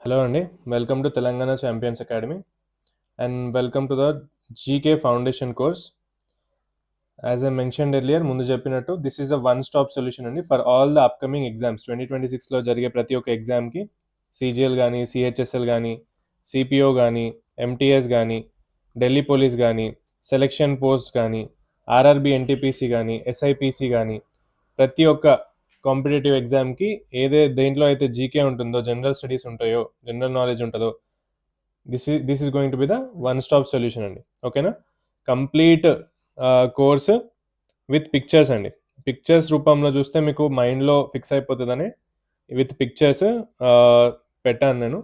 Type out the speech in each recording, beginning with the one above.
Hello Andy, welcome to Telangana Champions Academy and welcome to the GK Foundation course. As I mentioned earlier, ముందు చెప్పినట్టు this is a one stop solution అండి for all the upcoming exams. 2026లో జరిగే ప్రతి ఒక్క ఎగ్జామ్కి CGL కానీ CHSL కానీ CPO కానీ ఎంటీఎస్ కానీ ఢిల్లీ పోలీస్ కానీ సెలక్షన్ పోస్ట్ కానీ ఆర్ఆర్బి ఎన్టీపీసీ కానీ ఎస్ఐపిసి కానీ ప్రతి ఒక్క కాంపిటేటివ్ ఎగ్జామ్కి దేంట్లో అయితే జీకే ఉంటుందో, జనరల్ స్టడీస్ ఉంటాయో, జనరల్ నాలెడ్జ్ ఉంటుందో, this is going to be the one stop solution అండి. ఓకేనా? కంప్లీట్ కోర్స్ విత్ పిక్చర్స్ అండి. పిక్చర్స్ రూపంలో చూస్తే మీకు మైండ్లో ఫిక్స్ అయిపోతుందని విత్ పిక్చర్స్ పెట్టాను నేను.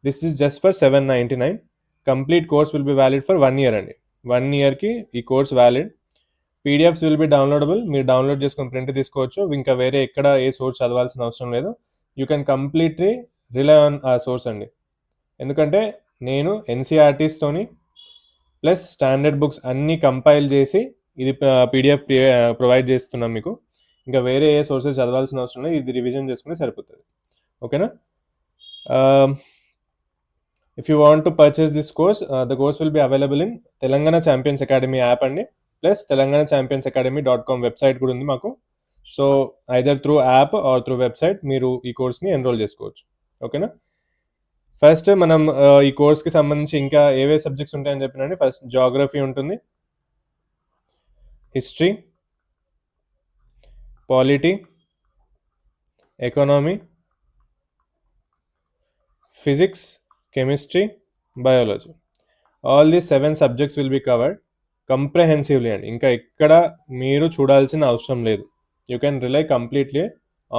This is just for 799. Complete course will be valid for 1 year అండి. 1 yearకి ఈ course valid. PDFs will be downloadable. మీరు డౌన్లోడ్ చేసుకొని ప్రింట్ తీసుకోవచ్చు. ఇంకా వేరే ఎక్కడ ఏ సోర్స్ చదవాల్సిన అవసరం లేదు. You can completely rely on ఆ సోర్స్ అండి. ఎందుకంటే నేను ఎన్సీఆర్టీస్తోని ప్లస్ స్టాండర్డ్ బుక్స్ అన్నీ కంపైల్ చేసి ఇది పీడిఎఫ్ ప్రొవైడ్ చేస్తున్నాం మీకు. ఇంకా వేరే ఏ సోర్సెస్ చదవాల్సిన అవసరం లేదు. ఇది రివిజన్ చేసుకుని సరిపోతుంది. ఓకేనా? If you want to purchase this course, the course will be available in Telangana champions academy app అండి. Plus Telangana champions academy dot com website కూడా ఉంది మాకు. So either through app or through website మీరు ఈ కోర్స్ని ఎన్రోల్ చేసుకోవచ్చు. ఓకేనా? ఫస్ట్ మనం ఈ కోర్స్కి సంబంధించి ఇంకా ఏవే సబ్జెక్ట్స్ ఉంటాయని చెప్పినండి. ఫస్ట్ జాగ్రఫీ ఉంటుంది, history, polity, economy, physics, chemistry, biology. All the 7 subjects will be covered comprehensively అండి. ఇంకా ఎక్కడ మీరు చూడాల్సిన అవసరం లేదు. You can rely completely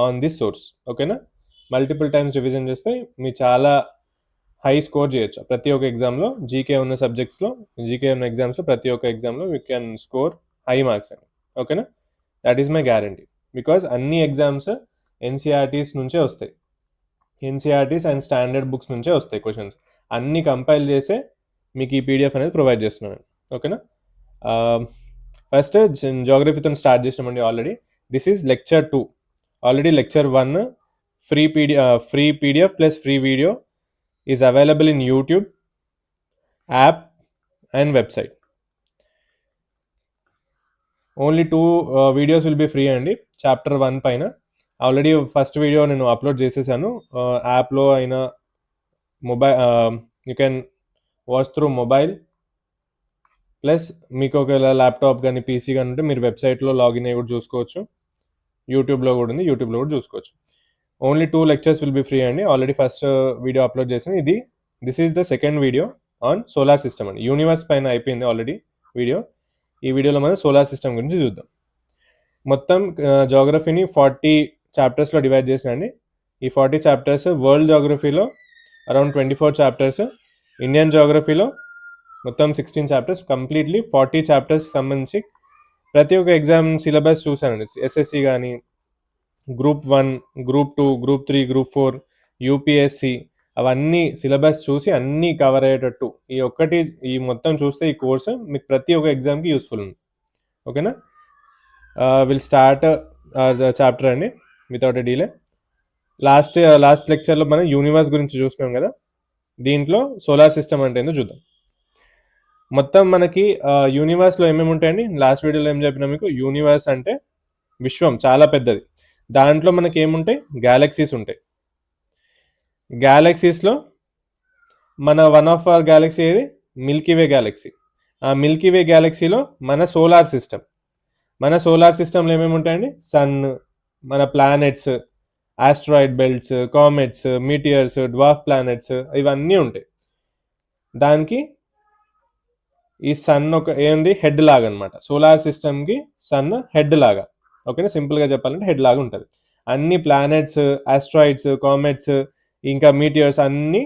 on this source. ఓకేనా? మల్టిపుల్ టైమ్స్ రివిజన్ చేస్తే మీరు చాలా హై స్కోర్ చేయొచ్చు. ప్రతి ఒక్క ఎగ్జామ్లో జీకే ఉన్న సబ్జెక్ట్స్లో, జీకే ఉన్న ఎగ్జామ్స్లో ప్రతి ఒక్క ఎగ్జామ్లో you can score high marks అండి. ఓకేనా? That is my guarantee. Because అన్ని ఎగ్జామ్స్ ఎన్సీఆర్టీస్ నుంచే వస్తాయి. ఎన్సీఆర్టీస్ అండ్ స్టాండర్డ్ బుక్స్ నుంచే వస్తాయి క్వశ్చన్స్. అన్నీ కంపైల్ చేసే మీకు ఈ పీడిఎఫ్ అనేది ప్రొవైడ్ చేస్తున్నాను. ఓకేనా? ఫస్ట్ జాగ్రఫీతో స్టార్ట్ చేసినామండి already. This is lecture 2. Already lecture 1 free PDF plus free video is available in YouTube, app and website. Only 2 videos will be free అండి. చాప్టర్ 1 పైన ఆల్రెడీ ఫస్ట్ వీడియో నేను upload చేసేసాను. యాప్లో అయినా mobile you can watch through mobile. Plus మీకు ఒకవేళ laptop కానీ PC కానీ ఉంటే మీరు వెబ్సైట్లో లాగిన్ అయ్యి కూడా చూసుకోవచ్చు. యూట్యూబ్లో కూడా ఉంది, యూట్యూబ్లో కూడా చూసుకోవచ్చు. Only 2 lectures will be free అండి. ఆల్రెడీ ఫస్ట్ వీడియో అప్లోడ్ చేసాను. This is the second video on solar system అండి. యూనివర్స్ పైన అయిపోయింది ఆల్రెడీ వీడియో. ఈ వీడియోలో మనం సోలార్ సిస్టమ్ గురించి చూద్దాం. మొత్తం జాగ్రఫీని 40 చాప్టర్స్లో డివైడ్ చేసినండి. ఈ 40 చాప్టర్స్ వరల్డ్ జాగ్రఫీలో అరౌండ్ 24 చాప్టర్స్, ఇండియన్ జాగ్రఫీలో మొత్తం 16 చాప్టర్స్. కంప్లీట్లీ 40 చాప్టర్స్ సంబంధించి ప్రతి ఒక్క ఎగ్జామ్ సిలబస్ చూసానండి. ఎస్ఎస్సి కానీ, group 1, group 2, group 3, group 4, UPSC, అవన్నీ సిలబస్ చూసి అన్నీ కవర్ అయ్యేటట్టు ఈ మొత్తం చూస్తే ఈ కోర్సు మీకు ప్రతి ఒక్క ఎగ్జామ్కి యూస్ఫుల్ ఉంది. ఓకేనా? విల్ స్టార్ట్ చాప్టర్ అండి వితౌట్ ఎ డీలే. లాస్ట్ లెక్చర్లో మనం యూనివర్స్ గురించి చూసినాం కదా. దీంట్లో సోలార్ సిస్టమ్ అంటే ఏందో చూద్దాం. మొత్తం మనకి యూనివర్స్లో ఏమేమి ఉంటాయండి? లాస్ట్ వీడియోలో ఏం చెప్పినా మీకు, యూనివర్స్ అంటే విశ్వం చాలా పెద్దది. దాంట్లో మనకి ఏముంటాయి? గ్యాలక్సీస్ ఉంటాయి. గ్యాలక్సీస్లో మన వన్ ఆఫ్ అవర్ గ్యాలక్సీ ఏది? Milky Way galaxy. ఆ మిల్కీవే గ్యాలక్సీలో మన సోలార్ సిస్టంలో ఏమేమి ఉంటాయండి? సన్, మన planets, asteroid belts, comets, meteors, dwarf planets, ఇవన్నీ ఉంటాయి. దానికి ఈ సన్ ఏంది? హెడ్ లాగా అనమాట. సోలార్ సిస్టమ్కి సన్ హెడ్ లాగా. ఓకేనా? సింపుల్గా చెప్పాలంటే హెడ్ లాగా ఉంటుంది. అన్ని ప్లానెట్స్, ఆస్ట్రాయిడ్స్, కామెట్స్, ఇంకా మీటియర్స్ అన్నీ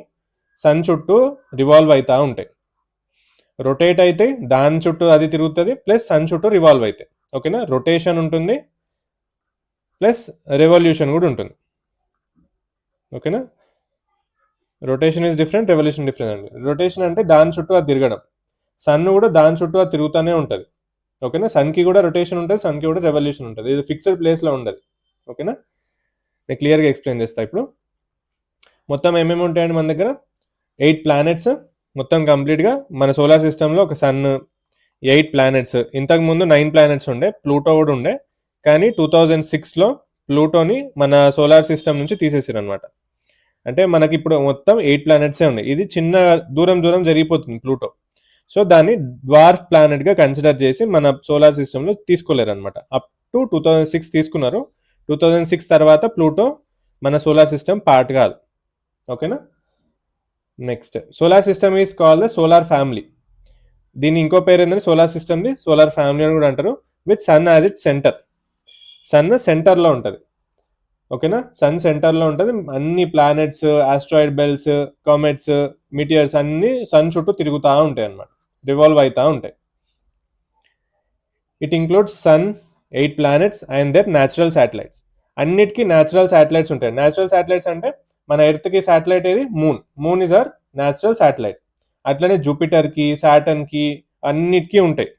సన్ చుట్టూ రివాల్వ్ అవుతూ ఉంటాయి. రొటేట్ అయితే దాని చుట్టూ అది తిరుగుతుంది, ప్లస్ సన్ చుట్టూ రివాల్వ్ అవుతాయి. ఓకేనా? రొటేషన్ ఉంటుంది ప్లస్ రెవల్యూషన్ కూడా ఉంటుంది. ఓకేనా? Rotation is different, revolution different అండి. రొటేషన్ అంటే దాని చుట్టూ అది తిరగడం. సన్ కూడా దాని చుట్టూ అది తిరుగుతూనే ఉంటుంది. ఓకేనా? సన్కి కూడా రొటేషన్ ఉంటుంది, సన్కి కూడా రెవల్యూషన్ ఉంటుంది. ఇది ఫిక్స్డ్ ప్లేస్లో ఉండదు. ఓకేనా? నేను క్లియర్గా ఎక్స్ప్లెయిన్ చేస్తాను ఇప్పుడు. మొత్తం ఏమేమి ఉంటాయండి మన దగ్గర? 8 ప్లానెట్స్ మొత్తం కంప్లీట్‌గా మన సోలార్ సిస్టమ్‌లో ఒక సన్, 8 ప్లానెట్స్. ఇంతకుముందు 9 ప్లానెట్స్ ఉండే. ప్లూటో కూడా ఉండే. కానీ 2006లో ప్లూటోని మన సోలార్ సిస్టమ్ నుంచి తీసేసారనమాట. అంటే మనకిప్పుడు మొత్తం 8 ప్లానెట్సే ఉన్నాయి. ఇది చిన్న దూరం జరిగిపోతుంది ప్లూటో. సో దాన్ని డ్వార్ఫ్ ప్లానెట్గా కన్సిడర్ చేసి మన సోలార్ సిస్టంలో తీసుకోలేరనమాట. అప్ టు 2006 తీసుకున్నారు. 2006 తర్వాత ప్లూటో మన సోలార్ సిస్టమ్ పార్ట్ కాదు. ఓకేనా? Next solar system is called the solar family. దీని ఇంకో పేరు ఏంటంటే సోలార్ సిస్టమ్ది సోలార్ ఫ్యామిలీ అని కూడా అంటారు. With sun as it centre. Sun సెంటర్లో ఉంటుంది. ఓకేనా? సన్ సెంటర్లో ఉంటుంది. అన్ని planets, asteroid belts, comets, meteors అన్ని సన్ చుట్టూ తిరుగుతూ ఉంటాయి అన్నమాట. రివాల్వ్ అవుతూ ఉంటాయి. It includes sun, 8 planets and their natural satellites. అన్నిటికీ న్యాచురల్ శాటిలైట్స్ ఉంటాయి. న్యాచురల్ శాటిలైట్స్ అంటే మన ఎర్త్కి శాటిలైట్ ఏది? Moon. Moon is our natural satellite. అట్లనే జూపిటర్కి, సాటర్న్కి అన్నిటికీ ఉంటాయి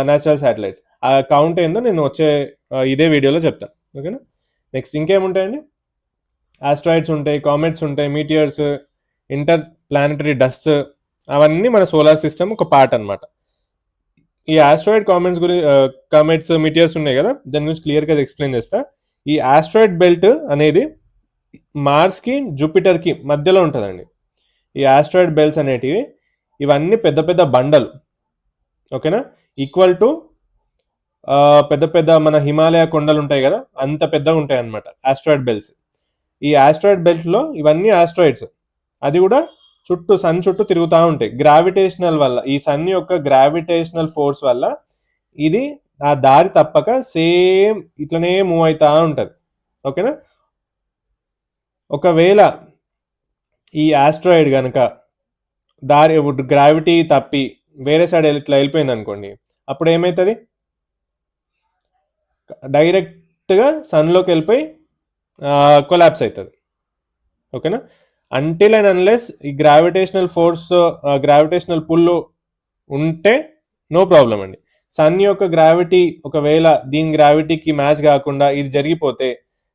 న్యాచురల్ శాటిలైట్స్. ఆ కౌంట్ ఏందో నేను వచ్చే ఇదే వీడియోలో చెప్తాను. ఓకేనా? నెక్స్ట్ ఇంకేముంటాయండి? ఆస్ట్రాయిడ్స్ ఉంటాయి, కామెట్స్ ఉంటాయి, మీటియర్స్, ఇంటర్ ప్లానెటరీ డస్ట్, అవన్నీ మన సోలార్ సిస్టమ్ ఒక పార్ట్ అనమాట. ఈ ఆస్ట్రాయిడ్ కామెట్స్, మీటియర్స్ ఉన్నాయి కదా, దాని గురించి క్లియర్గా ఎక్స్ప్లెయిన్ చేస్తా. ఈ ఆస్ట్రాయిడ్ బెల్ట్ అనేది మార్స్కి, జూపిటర్కి మధ్యలో ఉంటుందండి. ఈ ఆస్ట్రాయిడ్ బెల్ట్స్ అనేటివి ఇవన్నీ పెద్ద పెద్ద బండలు. ఓకేనా? ఈక్వల్ టు పెద్ద మన హిమాలయ కొండలు ఉంటాయి కదా, అంత పెద్దగా ఉంటాయి అన్నమాట ఆస్ట్రాయిడ్ బెల్ట్స్. ఈ ఆస్ట్రాయిడ్ బెల్ట్లో ఇవన్నీ ఆస్ట్రాయిడ్స్. అది కూడా సన్ చుట్టూ తిరుగుతూ ఉంటాయి. గ్రావిటేషనల్ వల్ల, ఈ సన్ యొక్క గ్రావిటేషనల్ ఫోర్స్ వల్ల ఇది ఆ దారి తప్పక సేమ్ ఇట్లనే మూవ్ అవుతూ ఉంటుంది. ఓకేనా? ఒకవేళ ఈ ఆస్ట్రాయిడ్ కనుక గ్రావిటీ తప్పి వేరే సైడ్ ఇట్లా వెళ్ళిపోయింది అనుకోండి, అప్పుడు ఏమవుతుంది? డైరెక్ట్గా సన్లోకి వెళ్ళిపోయి కొలాప్స్ అవుతుంది. ఓకేనా? అంటిల్ అండ్ అన్లెస్ ఈ గ్రావిటేషనల్ ఫోర్స్, గ్రావిటేషనల్ పుల్ ఉంటే నో ప్రాబ్లం అండి. సన్ యొక్క గ్రావిటీ ఒకవేళ దీని గ్రావిటీకి మ్యాచ్ కాకుండా ఇది జరిగిపోతే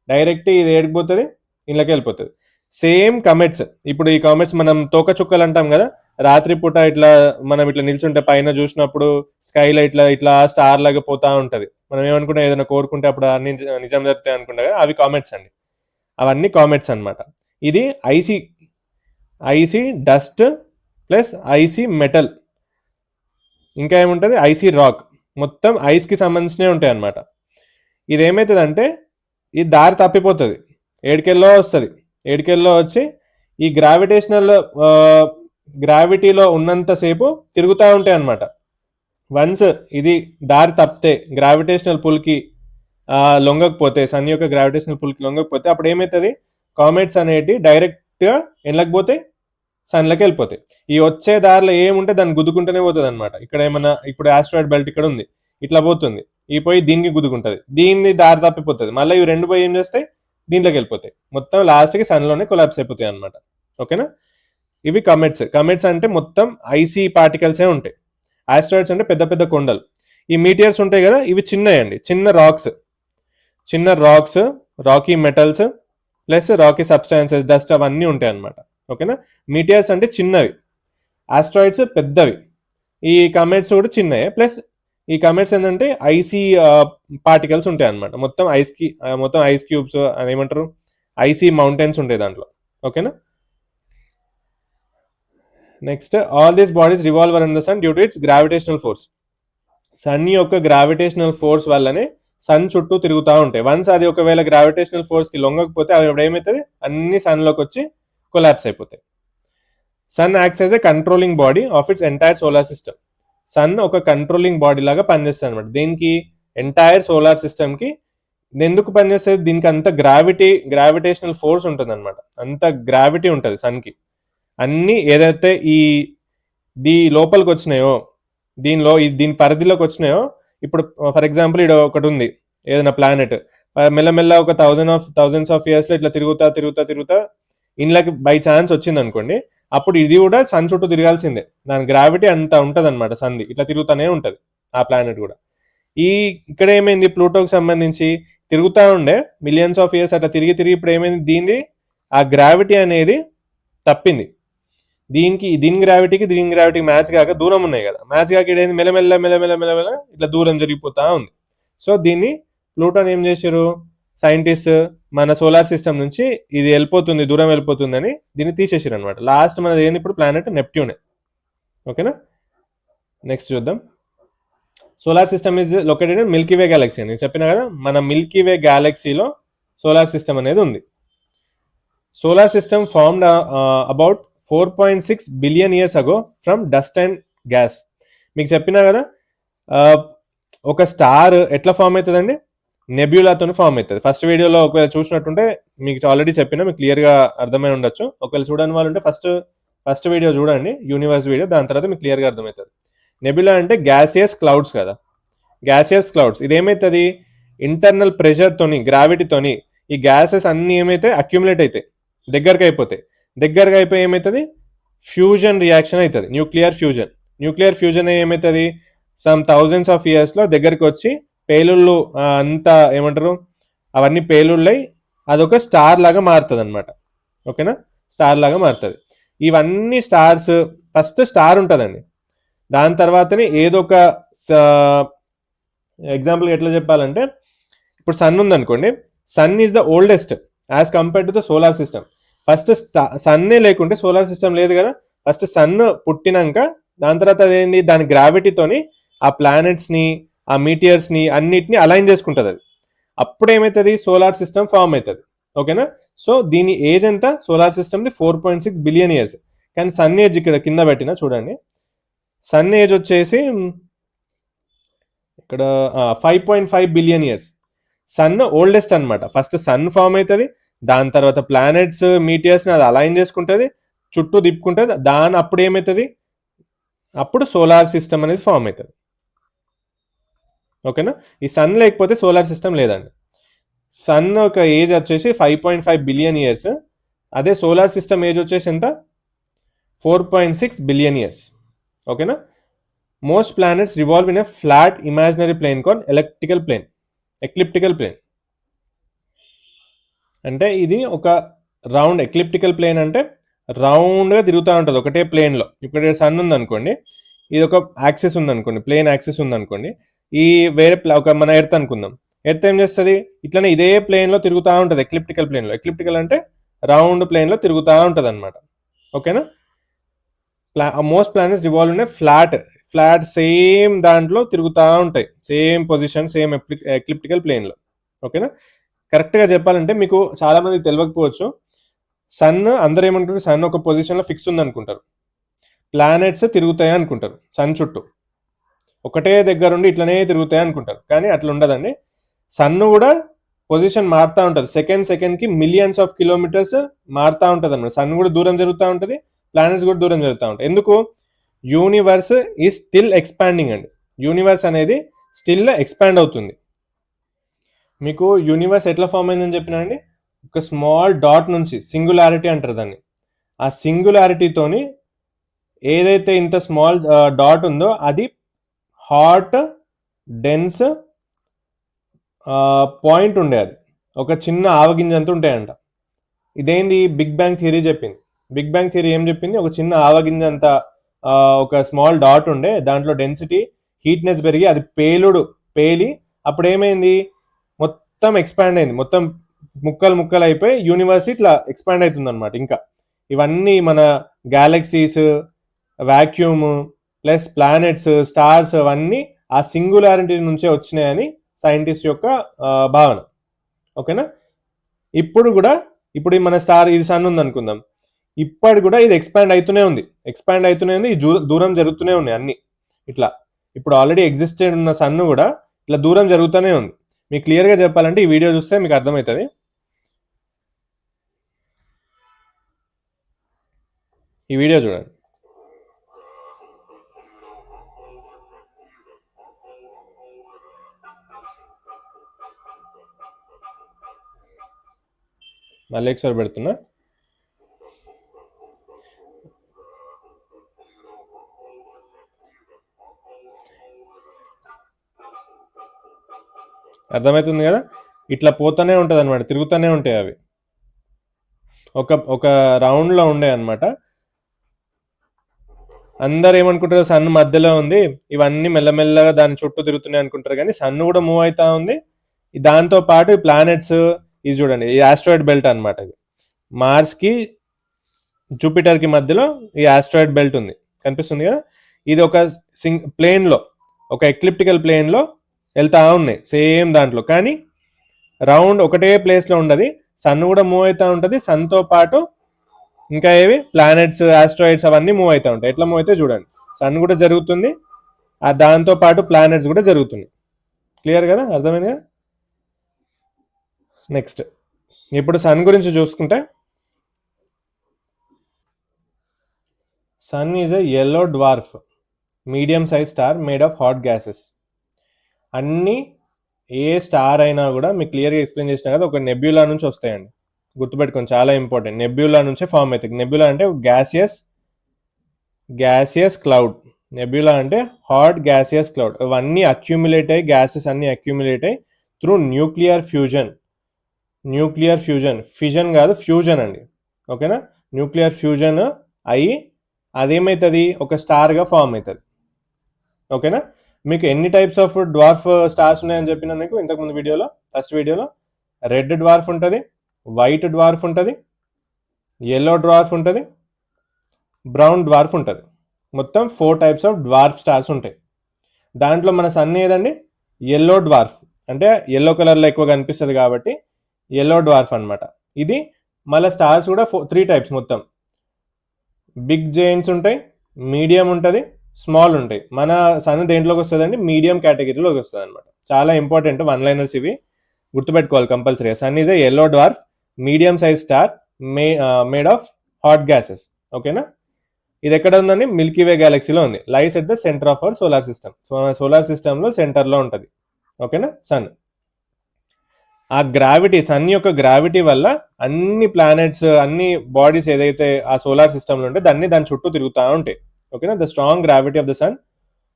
డైరెక్ట్ ఇది ఏడిపోతుంది, ఇళ్ళకి వెళ్ళిపోతుంది. సేమ్ కమెట్స్. ఇప్పుడు ఈ కమెట్స్ మనం తోక చుక్కలు అంటాం కదా, రాత్రిపూట ఇట్లా మనం ఇట్లా నిల్చుంటే పైన చూసినప్పుడు స్కైలో ఇట్లా స్టార్ లాగా పోతా ఉంటుంది. మనం ఏమనుకుంటే ఏదైనా కోరుకుంటే అప్పుడు అన్ని నిజం జరుగుతాయి అనుకుంటా కదా, అవి కామెట్స్ అండి. అవన్నీ కామెట్స్ అనమాట. ఇది icy dust plus icy metal, ఇంకా ఏముంటుంది? Icy rock. మొత్తం ఐస్కి సంబంధించినవి ఉంటాయి అన్నమాట. ఇది ఏమవుతుందంటే ఈ దారి తప్పిపోతుంది, ఏడికెళ్ళో వస్తుంది. ఏడికెళ్ళో వచ్చి ఈ గ్రావిటీలో ఉన్నంతసేపు తిరుగుతూ ఉంటాయి అన్నమాట. వన్స్ ఇది దారి తప్పితే, గ్రావిటేషనల్ పుల్కి లొంగకపోతే, సన్ యొక్క గ్రావిటేషనల్ పుల్కి లొంగకపోతే అప్పుడు ఏమవుతుంది? కామెట్స్ అనేటి డైరెక్ట్గా ఎండ్లకపోతే సన్లోకి వెళ్ళిపోతాయి. ఈ వచ్చే దారిలో ఏముంటే దాన్ని గుద్దుకుంటూనే పోతుంది అనమాట. ఇక్కడ ఏమన్నా ఇప్పుడు ఆస్ట్రాయిడ్ బెల్ట్ ఇక్కడ ఉంది, ఇట్లా పోతుంది, ఈ పోయి దీనికి గుద్దుకుంటుంది, దీన్ని దారి తప్పిపోతుంది, మళ్ళీ ఇవి రెండు పోయి ఏం చేస్తాయి? దీంట్లోకి వెళ్ళిపోతాయి. మొత్తం లాస్ట్కి సన్లోనే కొలాప్స్ అయిపోతాయి అనమాట. ఓకేనా? ఇవి కమెట్స్ అంటే మొత్తం ఐసీ పార్టికల్సే ఉంటాయి. ఆస్ట్రాయిడ్స్ అంటే పెద్ద పెద్ద కొండలు. ఈ మీటియర్స్ ఉంటాయి కదా, ఇవి చిన్నయండి, చిన్న rocks, rocky metals plus rocky substances, dust అవన్నీ ఉంటాయి అన్నమాట. ఓకేనా? మీటియర్స్ అంటే చిన్నవి, ఆస్ట్రాయిడ్స్ పెద్దవి, ఈ కమెట్స్ కూడా చిన్నవి. ప్లస్ ఈ కమెట్స్ ఏంటంటే ఐసీ పార్టికల్స్ ఉంటాయి అన్నమాట. మొత్తం ఐస్ క్యూబ్స్ అని ఏమంటారు, ఐసీ మౌంటైన్స్ ఉంటాయి దాంట్లో. ఓకేనా? Next, all these bodies revolve around the sun due to its gravitational force. Sun యొక్క గ్రావిటేషనల్ ఫోర్స్ వల్లనే సన్ చుట్టూ తిరుగుతూ ఉంటాయి. వన్స్ అది ఒకవేళ గ్రావిటేషనల్ ఫోర్స్కి లొంగకపోతే అవి ఇప్పుడు ఏమవుతుంది? అన్ని సన్లోకి వచ్చి కొలాప్స్ అయిపోతాయి. Sun acts as a controlling body of its entire solar system. Sun ఒక కంట్రోలింగ్ బాడీ లాగా పనిచేస్తుంది అనమాట. దీనికి ఎంటైర్ సోలార్ సిస్టమ్కి ఎందుకు పనిచేస్తుంది? దీనికి అంత గ్రావిటేషనల్ ఫోర్స్ ఉంటుంది అనమాట. అంత గ్రావిటీ ఉంటుంది సన్కి. అన్నీ ఏదైతే ఈ లోపలికి వచ్చినాయో, దీని పరిధిలోకి వచ్చినాయో, ఇప్పుడు ఫర్ ఎగ్జాంపుల్ ఇక్కడ ఒకటి ఉంది ఏదైనా ప్లానెట్, మెల్లమెల్ల ఒక థౌజండ్స్ ఆఫ్ ఇయర్స్లో ఇట్లా తిరుగుతా ఇంట్లోకి బై ఛాన్స్ వచ్చింది అనుకోండి, అప్పుడు ఇది కూడా సన్ చుట్టూ తిరగాల్సిందే. దాని గ్రావిటీ అంత ఉంటుంది అనమాట. సన్ది ఇట్లా తిరుగుతూనే ఉంటుంది ఆ ప్లానెట్ కూడా. ఇక్కడ ఏమైంది? ప్లూటోకి సంబంధించి తిరుగుతూ ఉండే మిలియన్స్ ఆఫ్ ఇయర్స్ అట్లా తిరిగి ఇప్పుడు ఏమైంది? దీనిది ఆ గ్రావిటీ అనేది తప్పింది. దీని గ్రావిటీకి మ్యాచ్ కాక దూరం ఉన్నాయి కదా, మ్యాచ్ కాక ఇదేంది మెల్లమెల్ల మెల్లమెల్ల మెల్లమెల్ల ఇట్లా దూరం జరిగిపోతా ఉంది. సో దీన్ని ప్లూటోని ఏం చేశారు సైంటిస్ట్, మన సోలార్ సిస్టమ్ నుంచి ఇది వెళ్ళిపోతుంది, దూరం వెళ్ళిపోతుంది అని దీన్ని తీసేసారు అనమాట. లాస్ట్ మనది ఏంది ఇప్పుడు ప్లానెట్ నెప్ట్యూనే. ఓకేనా, నెక్స్ట్ చూద్దాం. Solar system is located in Milky way Galaxy అని చెప్పినా కదా, మన మిల్కీ వే గ్యాలక్సీలో సోలార్ సిస్టమ్ అనేది ఉంది. Solar system formed about 4.6 billion years ago from dust and gas. మీకు చెప్పినా కదా ఒక స్టార్ ఎట్లా ఫామ్ అవుతుందండి, నెబ్యులాతో ఫామ్ అవుతుంది. ఫస్ట్ వీడియోలో ఒకవేళ చూసినట్టుంటే మీకు ఆల్రెడీ చెప్పినా, మీకు క్లియర్గా అర్థమై ఉండొచ్చు. ఒకవేళ చూడని వాళ్ళు ఉంటే ఫస్ట్ వీడియో చూడండి, యూనివర్స్ వీడియో, దాని తర్వాత మీకు క్లియర్గా అర్థమవుతుంది. నెబ్యులా అంటే గ్యాసియస్ క్లౌడ్స్ కదా, గ్యాసియస్ క్లౌడ్స్. ఇదేమవుతుంది, ఇంటర్నల్ ప్రెషర్తోని గ్రావిటీతోని ఈ గ్యాసెస్ అన్నీ ఏమైతే అక్యుములేట్ అవుతాయి, దగ్గరగా అయిపోయి ఏమవుతుంది, ఫ్యూజన్ రియాక్షన్ అవుతుంది, న్యూక్లియర్ ఫ్యూజన్ ఏమవుతుంది, సమ్ థౌజండ్స్ ఆఫ్ ఇయర్స్లో దగ్గరికి వచ్చి పేలుళ్ళు అంతా ఏమంటారు అవన్నీ పేలుళ్ళై అదొక స్టార్ లాగా మారుతుంది అనమాట. ఓకేనా, స్టార్ లాగా మారుతుంది. ఇవన్నీ స్టార్స్, ఫస్ట్ స్టార్ ఉంటుందండి, దాని తర్వాతనే ఏదో ఒక ఎగ్జాంపుల్ ఎట్లా చెప్పాలంటే, ఇప్పుడు సన్ ఉందనుకోండి, sun is the oldest as compared to the solar system. First సన్నే లేకుంటే సోలార్ సిస్టమ్ లేదు కదా. ఫస్ట్ సన్ పుట్టినాక దాని తర్వాత అదేంటి, దాని గ్రావిటీతోని ఆ ప్లానెట్స్ని, ఆ మీటియర్స్ని అన్నిటిని అలైన్ చేసుకుంటుంది అది. అప్పుడు ఏమవుతుంది, సోలార్ సిస్టమ్ ఫామ్ అవుతుంది. ఓకేనా, సో దీని ఏజ్ ఎంత, సోలార్ సిస్టమ్ది 4.6 బిలియన్ ఇయర్స్. కానీ సన్ ఏజ్ ఇక్కడ కింద పెట్టినా చూడండి, సన్ ఏజ్ వచ్చేసి ఇక్కడ 5.5 బిలియన్ ఇయర్స్. సన్ ఓల్డెస్ట్ అనమాట. ఫస్ట్ సన్ ఫామ్ అవుతుంది, దాని తర్వాత ప్లానెట్స్ మీటియర్స్ని అది అలైన్ చేసుకుంటుంది, చుట్టూ తిప్పుకుంటుంది, అప్పుడు ఏమవుతుంది, అప్పుడు సోలార్ సిస్టమ్ అనేది ఫామ్ అవుతుంది. ఓకేనా, ఈ సన్ లేకపోతే సోలార్ సిస్టమ్ లేదండి. సన్ ఒక ఏజ్ వచ్చేసి 5.5 బిలియన్ ఇయర్స్, అదే సోలార్ సిస్టమ్ ఏజ్ వచ్చేసి ఎంత, 4.6 బిలియన్ ఇయర్స్. ఓకేనా, most planets revolve in a flat imaginary plane called ecliptical plane. అంటే ఇది ఒక రౌండ్ ఎక్లిప్టికల్ ప్లేన్ అంటే రౌండ్గా తిరుగుతూ ఉంటుంది ఒకటే ప్లేన్లో. ఇప్పుడు సన్ ఉందనుకోండి, ఇది ఒక యాక్సిస్ ఉందనుకోండి, ప్లేన్ యాక్సిస్ ఉందనుకోండి, ఈ వేరే ఒక మన ఎర్త్ అనుకుందాం, ఎర్త్ ఏం చేస్తుంది, ఇట్లనే ఇదే ప్లేన్లో తిరుగుతూ ఉంటుంది, ఎక్లిప్టికల్ ప్లేన్లో. ఎక్లిప్టికల్ అంటే రౌండ్ ప్లేన్లో తిరుగుతూ ఉంటుంది అనమాట. ఓకేనా, most planets revolve in flat same దాంట్లో తిరుగుతూ ఉంటాయి, సేమ్ పొజిషన్, సేమ్ ఎక్లిప్టికల్ ప్లేన్లో. ఓకేనా, కరెక్ట్గా చెప్పాలంటే మీకు చాలామందికి తెలియకపోవచ్చు, సన్ అందరూ ఏమంటారు, సన్ ఒక పొజిషన్లో ఫిక్స్ ఉంది అనుకుంటారు, ప్లానెట్స్ తిరుగుతాయి అనుకుంటారు, సన్ చుట్టూ ఒకటే దగ్గర ఉండి ఇట్లనే తిరుగుతాయి అనుకుంటారు. కానీ అట్లా ఉండదండి, సన్ కూడా పొజిషన్ మారుతూ ఉంటుంది, సెకండ్కి మిలియన్స్ ఆఫ్ కిలోమీటర్స్ మారుతూ ఉంటుంది అనమాట. సన్ కూడా దూరం జరుగుతూ ఉంటుంది, ప్లానెట్స్ కూడా దూరం జరుగుతూ ఉంటాయి. ఎందుకు, యూనివర్స్ ఈజ్ స్టిల్ ఎక్స్పాండింగ్ అండి. యూనివర్స్ అనేది స్టిల్ ఎక్స్పాండ్ అవుతుంది. మీకు యూనివర్స్ ఎట్లా ఫామ్ అయిందని చెప్పినా అండి, ఒక స్మాల్ డాట్ నుంచి, సింగులారిటీ అంటారు దాన్ని, ఆ సింగులారిటీతోని ఏదైతే ఇంత స్మాల్ డాట్ ఉందో అది హాట్ డెన్స్ పాయింట్ ఉండే, అది ఒక చిన్న ఆవగింజంత ఉంటాయంట. ఇదేంది, బిగ్ బ్యాంగ్ థియరీ చెప్పింది. బిగ్ బ్యాంగ్ థియరీ ఏం చెప్పింది, ఒక చిన్న ఆవగింజంత ఒక స్మాల్ డాట్ ఉండే, దాంట్లో డెన్సిటీ హీట్నెస్ పెరిగి అది పేలి అప్పుడు ఏమైంది, మొత్తం ఎక్స్పాండ్ అయింది, మొత్తం ముక్కలు అయిపోయి యూనివర్స్ ఇట్లా ఎక్స్పాండ్ అవుతుంది అనమాట. ఇంకా ఇవన్నీ మన galaxies, vacuum plus planets, stars అవన్నీ ఆ సింగులారిటీ నుంచే వచ్చినాయని సైంటిస్ట్ యొక్క భావన. ఓకేనా, ఇప్పుడు మన స్టార్ ఇది సన్ ఉంది అనుకుందాం, ఇప్పటి కూడా ఇది ఎక్స్పాండ్ అవుతూనే ఉంది, ఈ దూరం జరుగుతూనే ఉన్నాయి అన్ని ఇట్లా. ఇప్పుడు ఆల్రెడీ ఎగ్జిస్టెడ్ ఉన్న సన్ కూడా ఇట్లా దూరం జరుగుతూనే ఉంది. మీకు క్లియర్గా చెప్పాలంటే ఈ వీడియో చూస్తే మీకు అర్థమవుతుంది. ఈ వీడియో చూడండి. మళ్ళీ ఒకసారి పెడుతున్నా. అర్థమవుతుంది కదా, ఇట్లా పోతూనే ఉంటుంది అనమాట, తిరుగుతూనే ఉంటాయి అవి. ఒక రౌండ్లో ఉండే అనమాట. అందరు ఏమనుకుంటారు, సన్ మధ్యలో ఉంది, ఇవన్నీ మెల్లమెల్లగా దాని చుట్టూ తిరుగుతున్నాయి అనుకుంటారు, కానీ సన్ కూడా మూవ్ అవుతా ఉంది. దాంతో పాటు ఈ ప్లానెట్స్, ఇది చూడండి, ఈ ఆస్ట్రాయిడ్ బెల్ట్ అనమాట. ఇది మార్స్కి జూపిటర్కి మధ్యలో ఈ ఆస్ట్రాయిడ్ బెల్ట్ ఉంది, కనిపిస్తుంది కదా. ఇది ఒక ప్లేన్లో, ఒక ఎక్లిప్టికల్ ప్లేన్లో వెళ్తా ఉన్నాయి సేమ్ దాంట్లో, కానీ రౌండ్ ఒకటే ప్లేస్లో ఉండదు. సన్ కూడా మూవ్ అవుతూ ఉంటుంది, సన్తో పాటు ఇంకా ఏవి ప్లానెట్స్, ఆస్ట్రాయిడ్స్ అవన్నీ మూవ్ అవుతూ ఉంటాయి. ఎట్లా మూవ్ అయితే చూడండి, సన్ కూడా జరుగుతుంది, దాంతో పాటు ప్లానెట్స్ కూడా జరుగుతుంది. క్లియర్ కదా, అర్థమైంది కదా. నెక్స్ట్ ఇప్పుడు సన్ గురించి చూసుకుంటే, sun is a yellow dwarf medium size star made of hot gases. అన్నీ ఏ స్టార్ అయినా కూడా మీకు క్లియర్గా ఎక్స్ప్లెయిన్ చేసినా కదా, ఒక నెబ్యులా నుంచి వస్తాయండి. గుర్తుపెట్టుకోండి, చాలా ఇంపార్టెంట్. నెబ్యులా నుంచే ఫామ్ అవుతుంది. నెబ్యులా అంటే గ్యాసియస్ క్లౌడ్. నెబ్యులా అంటే హాట్ గ్యాసియస్ క్లౌడ్. అవన్నీ అక్యూములేట్ అయ్యి, గ్యాసెస్ అన్నీ అక్యూములేట్ అయ్యి త్రూ న్యూక్లియర్ ఫ్యూజన్. ఫిజన్ కాదు, ఫ్యూజన్ అండి, ఓకేనా. న్యూక్లియర్ ఫ్యూజన్ అయ్యి అదేమవుతుంది, ఒక స్టార్గా ఫామ్ అవుతుంది, ఓకేనా. మీకు ఎన్ని టైప్స్ ఆఫ్ డ్వార్ఫ్ స్టార్స్ ఉన్నాయని చెప్పినా మీకు ఇంతకుముందు వీడియోలో, ఫస్ట్ వీడియోలో. రెడ్ డ్వార్ఫ్ ఉంటుంది, వైట్ డ్వార్ఫ్ ఉంటుంది, yellow డ్వార్ఫ్ ఉంటుంది, బ్రౌన్ డ్వార్ఫ్ ఉంటుంది. మొత్తం 4 టైప్స్ ఆఫ్ డ్వార్ఫ్ స్టార్స్ ఉంటాయి. దాంట్లో మన సన్ ఏదండి, yellow డ్వార్ఫ్, అంటే ఎల్లో కలర్లో ఎక్కువ కనిపిస్తుంది కాబట్టి yellow డ్వార్ఫ్ అనమాట. ఇది మళ్ళీ స్టార్స్ కూడా 3 టైప్స్ మొత్తం. బిగ్ జైంట్స్ ఉంటాయి, మీడియం ఉంటుంది, స్మాల్ ఉంటాయి. మన సన్ దేంట్లోకి వస్తుందండి, మీడియం కేటగిరీలోకి వస్తుంది అనమాట. చాలా ఇంపార్టెంట్ వన్ లైనర్స్ ఇవి, గుర్తుపెట్టుకోవాలి కంపల్సరీగా. Sun is a yellow dwarf medium size star made of hot gases, ఓకేనా. ఇది ఎక్కడ ఉందండి, మిల్కీవే గ్యాలక్సీలో ఉంది. Lies at the centre of our solar system. So solar సిస్టంలో సెంటర్లో ఉంటుంది, ఓకేనా సన్. ఆ గ్రావిటీ, సన్ యొక్క గ్రావిటీ వల్ల అన్ని ప్లానెట్స్, అన్ని బాడీస్ ఏదైతే ఆ సోలార్ సిస్టంలో ఉంటే దాని చుట్టూ తిరుగుతూ ఉంటాయి, ఓకేనా. The strong gravity of the sun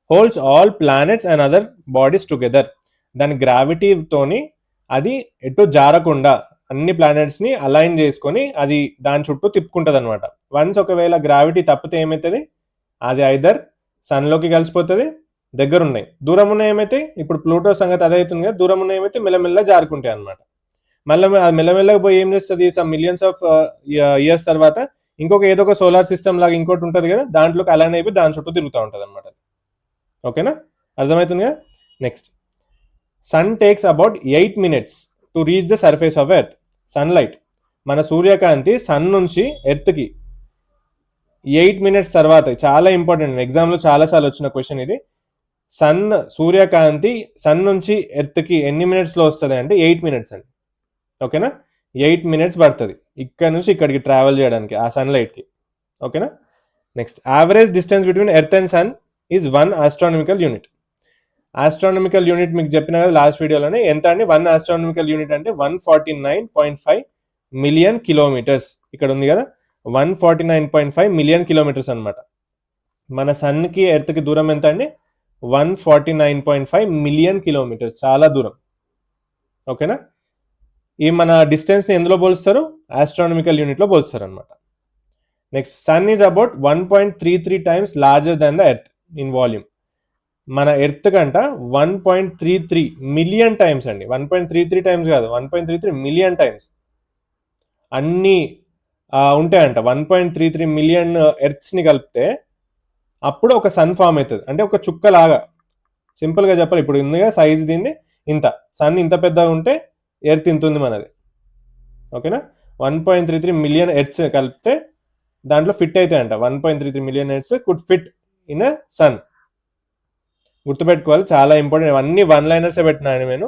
holds all planets and other bodies together. దాని గ్రావిటీతోని అది ఎటు జారకుండా అన్ని ప్లానెట్స్ని అలైన్ చేసుకొని అది దాని చుట్టూ తిప్పుకుంటుంది అనమాట. వన్స్ ఒకవేళ గ్రావిటీ తప్పితే ఏమవుతుంది, అది ఐదర్ సన్లోకి కలిసిపోతుంది, దగ్గర ఉన్నాయి. దూరం ఉన్న ఏమైతే, ఇప్పుడు ప్లూటో సంగతి అదే అవుతుంది కదా, దూరం ఉన్న ఏమైతే మెల్లమెల్ల జారుకుంటాయి అనమాట. మళ్ళీ అది మెల్లమెల్లగా పోయి ఏం చేస్తుంది, సమ్ మిలియన్స్ ఆఫ్ ఇయర్స్ తర్వాత ఇంకొక ఏదో ఒక సోలార్ సిస్టమ్ లాగా ఇంకోటి ఉంటుంది కదా, దాంట్లోకి అలైన్ అయిపోయి దాని చుట్టూ తిరుగుతూ ఉంటుంది అనమాట, ఓకేనా. అర్థమవుతుంది కదా. Next, sun takes about 8 minutes to reach the surface of earth. Sunlight, మన సూర్యకాంతి సన్ నుంచి ఎర్త్కి 8 minutes తర్వాత, చాలా ఇంపార్టెంట్, ఎగ్జామ్లో చాలాసార్లు వచ్చిన క్వశ్చన్ ఇది. సూర్యకాంతి సన్ నుంచి ఎర్త్కి ఎన్ని మినిట్స్లో వస్తుంది అంటే 8 minutes అండి, ఓకేనా. 8 minutes పడుతుంది ఇక్కడ నుంచి ఇక్కడికి ట్రావెల్ చేయడానికి ఆ సన్లైట్కి, ఓకేనా. Next, average distance between earth and sun is 1 astronomical unit. Astronomical unit మీకు చెప్పిన కదా లాస్ట్ వీడియోలోనే, ఎంత అండి, 1 astronomical unit అంటే 149.5 million kilometers. ఇక్కడ ఉంది కదా, 149.5 million kilometers అనమాట. మన సన్కి ఎర్త్కి దూరం ఎంత అండి, 149.5 million kilometers, చాలా దూరం, ఓకేనా. ఈ మన డిస్టెన్స్ని ఎందులో పోలుస్తారు, ఆస్ట్రానమికల్ యూనిట్లో పోలుస్తారు అనమాట. Next, sun is about 1.33 times larger than the earth in volume. మన ఎర్త్ కంట 1.33 million times అండి, 1.33 times కాదు, 1.33 million times అన్నీ ఉంటాయంట. 1.33 million ఎర్త్స్ని కలిపితే అప్పుడు ఒక సన్ ఫామ్ అవుతుంది. అంటే ఒక చుక్కలాగా, సింపుల్గా చెప్పాలి, ఇప్పుడు ఉందిగా సైజ్ దీన్ని ఇంత, సన్ ఇంత పెద్దగా ఉంటే ఎర్త్ ఇంత ఉంది మనది, ఓకేనా. 1.33 million ఎర్త్స్ కలిపితే దాంట్లో ఫిట్ అవుతాయంట. 1.33 million earths could fit in a sun. గుర్తుపెట్టుకోవాలి, చాలా ఇంపార్టెంట్. ఇవన్నీ వన్ లైనర్సే పెట్టినాను నేను.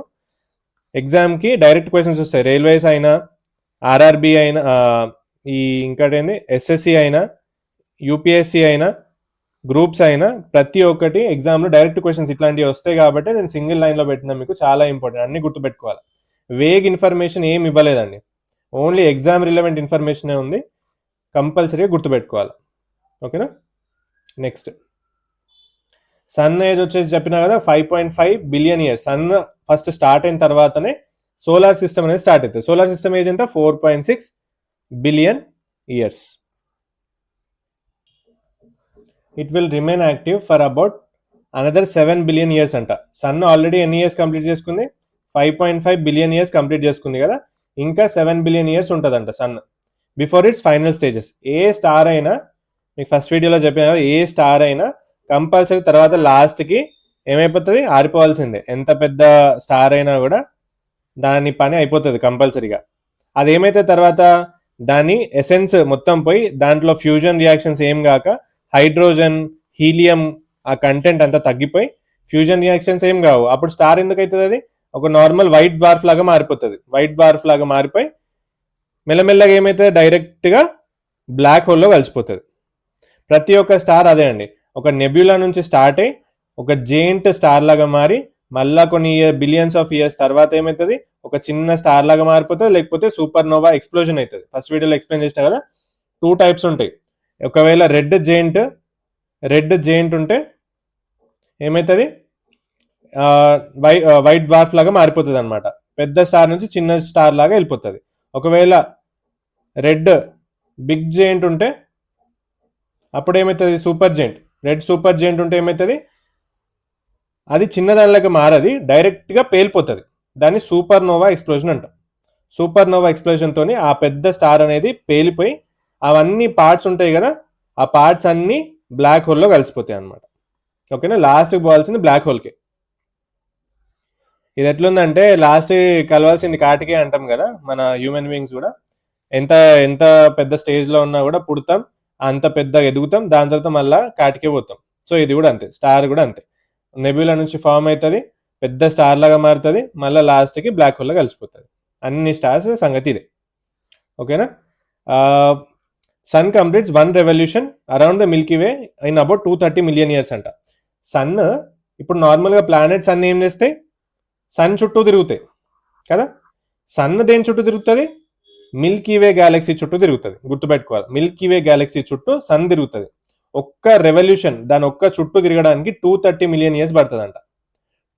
ఎగ్జామ్కి డైరెక్ట్ క్వశ్చన్స్ వస్తాయి. రైల్వేస్ అయినా, ఆర్ఆర్బి అయినా, ఈ ఇంకోటి ఏంది ఎస్ఎస్సి అయినా, యూపీఎస్సి అయినా, గ్రూప్స్ అయినా, ప్రతి ఒక్కటి ఎగ్జామ్లో డైరెక్ట్ క్వశ్చన్స్ ఇట్లాంటివి వస్తాయి కాబట్టి నేను సింగిల్ లైన్లో పెట్టినా. మీకు చాలా ఇంపార్టెంట్, అన్ని గుర్తుపెట్టుకోవాలి. వేగ్ ఇన్ఫర్మేషన్ ఏం ఇవ్వలేదండి, ఓన్లీ ఎగ్జామ్ రిలవెంట్ ఇన్ఫర్మేషనే ఉంది, కంపల్సరీగా గుర్తుపెట్టుకోవాలి, ఓకేనా. నెక్స్ట్, సన్ ఏజ్ వచ్చేసి చెప్పినా కదా 5.5 billion years. Sun first start అయిన తర్వాతనే సోలార్ సిస్టమ్ అనేది స్టార్ట్ అవుతుంది. సోలార్ సిస్టమ్ ఏజ్ ఎంత, 4.6 billion years. It will remain active for about another 7 billion years అంట. సన్ ఆల్రెడీ ఎన్ని ఇయర్స్ కంప్లీట్ చేసుకుంది? 5.5 బిలియన్ ఇయర్స్ కంప్లీట్ చేసుకుంది కదా, ఇంకా 7 బిలియన్ ఇయర్స్ ఉంటుందంట sun before its final stages. ఏ స్టార్ అయినా, మీకు ఫస్ట్ వీడియోలో చెప్పిన కదా, ఏ స్టార్ అయినా కంపల్సరీ తర్వాత లాస్ట్కి ఏమైపోతుంది? ఆరిపోవాల్సిందే. ఎంత పెద్ద స్టార్ అయినా కూడా దాని పని అయిపోతుంది కంపల్సరీగా. అదేమైతే తర్వాత దాని ఎసెన్స్ మొత్తం పోయి దాంట్లో ఫ్యూజన్ రియాక్షన్స్ ఏం కాక హైడ్రోజన్, హీలియం ఆ కంటెంట్ అంతా తగ్గిపోయి ఫ్యూజన్ రియాక్షన్స్ ఏం కావు. అప్పుడు స్టార్ ఎందుకు అవుతుంది? అది ఒక నార్మల్ వైట్ డ్వార్ఫ్ లాగా మారిపోతుంది. వైట్ డ్వార్ఫ్ లాగా మారిపోయి మెల్లమెల్లగా ఏమైతుంది? డైరెక్ట్గా బ్లాక్ హోల్లో కలిసిపోతుంది. ప్రతి ఒక్క స్టార్ అదే అండి. ఒక నెబ్యులా నుంచి స్టార్ట్ అయ్యి ఒక జెయింట్ స్టార్ లాగా మారి మళ్ళా కొన్ని బిలియన్స్ ఆఫ్ ఇయర్స్ తర్వాత ఏమవుతుంది? ఒక చిన్న స్టార్ లాగా మారిపోతుంది, లేకపోతే సూపర్ నోవా ఎక్స్ప్లోజన్ అవుతుంది. ఫస్ట్ వీడియోలో ఎక్స్ప్లెయిన్ చేసిన కదా, 2 టైప్స్ ఉంటాయి. ఒకవేళ రెడ్ జెయింట్ ఉంటే ఏమవుతుంది? వైట్ డ్వార్ఫ్ లాగా మారిపోతుంది అనమాట. పెద్ద స్టార్ నుంచి చిన్న స్టార్ లాగా వెళ్ళిపోతుంది. ఒకవేళ రెడ్ బిగ్ జెయింట్ ఉంటే అప్పుడు ఏమవుతుంది? రెడ్ సూపర్ జెయింట్ ఉంటే ఏమవుతుంది? అది చిన్నదానిలాగా మారది, డైరెక్ట్గా పేలిపోతుంది. దాన్ని సూపర్ నోవా ఎక్స్ప్లోజన్ అంటాం. సూపర్ నోవా ఎక్స్ప్లోజన్తో ఆ పెద్ద స్టార్ అనేది పేలిపోయి అవన్నీ పార్ట్స్ ఉంటాయి కదా, ఆ పార్ట్స్ అన్నీ బ్లాక్ హోల్లో కలిసిపోతాయి అనమాట. ఓకేనా? లాస్ట్కి పోవాల్సింది బ్లాక్ హోల్కి. ఇది ఎట్లుందంటే లాస్ట్ కలవాల్సింది కాటికే అంటాం కదా, మన హ్యూమన్ బీయింగ్స్ కూడా ఎంత ఎంత పెద్ద స్టేజ్లో ఉన్నా కూడా పుడతాం, అంత పెద్దగా ఎదుగుతాం, దాని తర్వాత మళ్ళీ కాటికే పోతాం. సో ఇది కూడా అంతే, స్టార్ కూడా అంతే. నెబ్యులా నుంచి ఫామ్ అవుతుంది, పెద్ద స్టార్ లాగా మారుతుంది, మళ్ళీ లాస్ట్కి బ్లాక్ హోల్లో కలిసిపోతుంది. అన్ని స్టార్స్ సంగతి ఇదే. ఓకేనా? Sun completes 1 revolution around the Milky Way in about 230 million years అంట. సన్ ఇప్పుడు నార్మల్గా ప్లానెట్స్ అన్ని ఏం చేస్తాయి? సన్ చుట్టూ తిరుగుతాయి కదా. సన్ దేని చుట్టూ తిరుగుతుంది? మిల్కీ వే గ్యాలక్సీ చుట్టూ తిరుగుతుంది. గుర్తుపెట్టుకోవాలి, మిల్కీ వే గ్యాలక్సీ చుట్టూ సన్ తిరుగుతుంది. ఒక్క రెవల్యూషన్ దాని ఒక్క చుట్టూ తిరగడానికి 230 మిలియన్ ఇయర్స్ పడుతుంది అంట.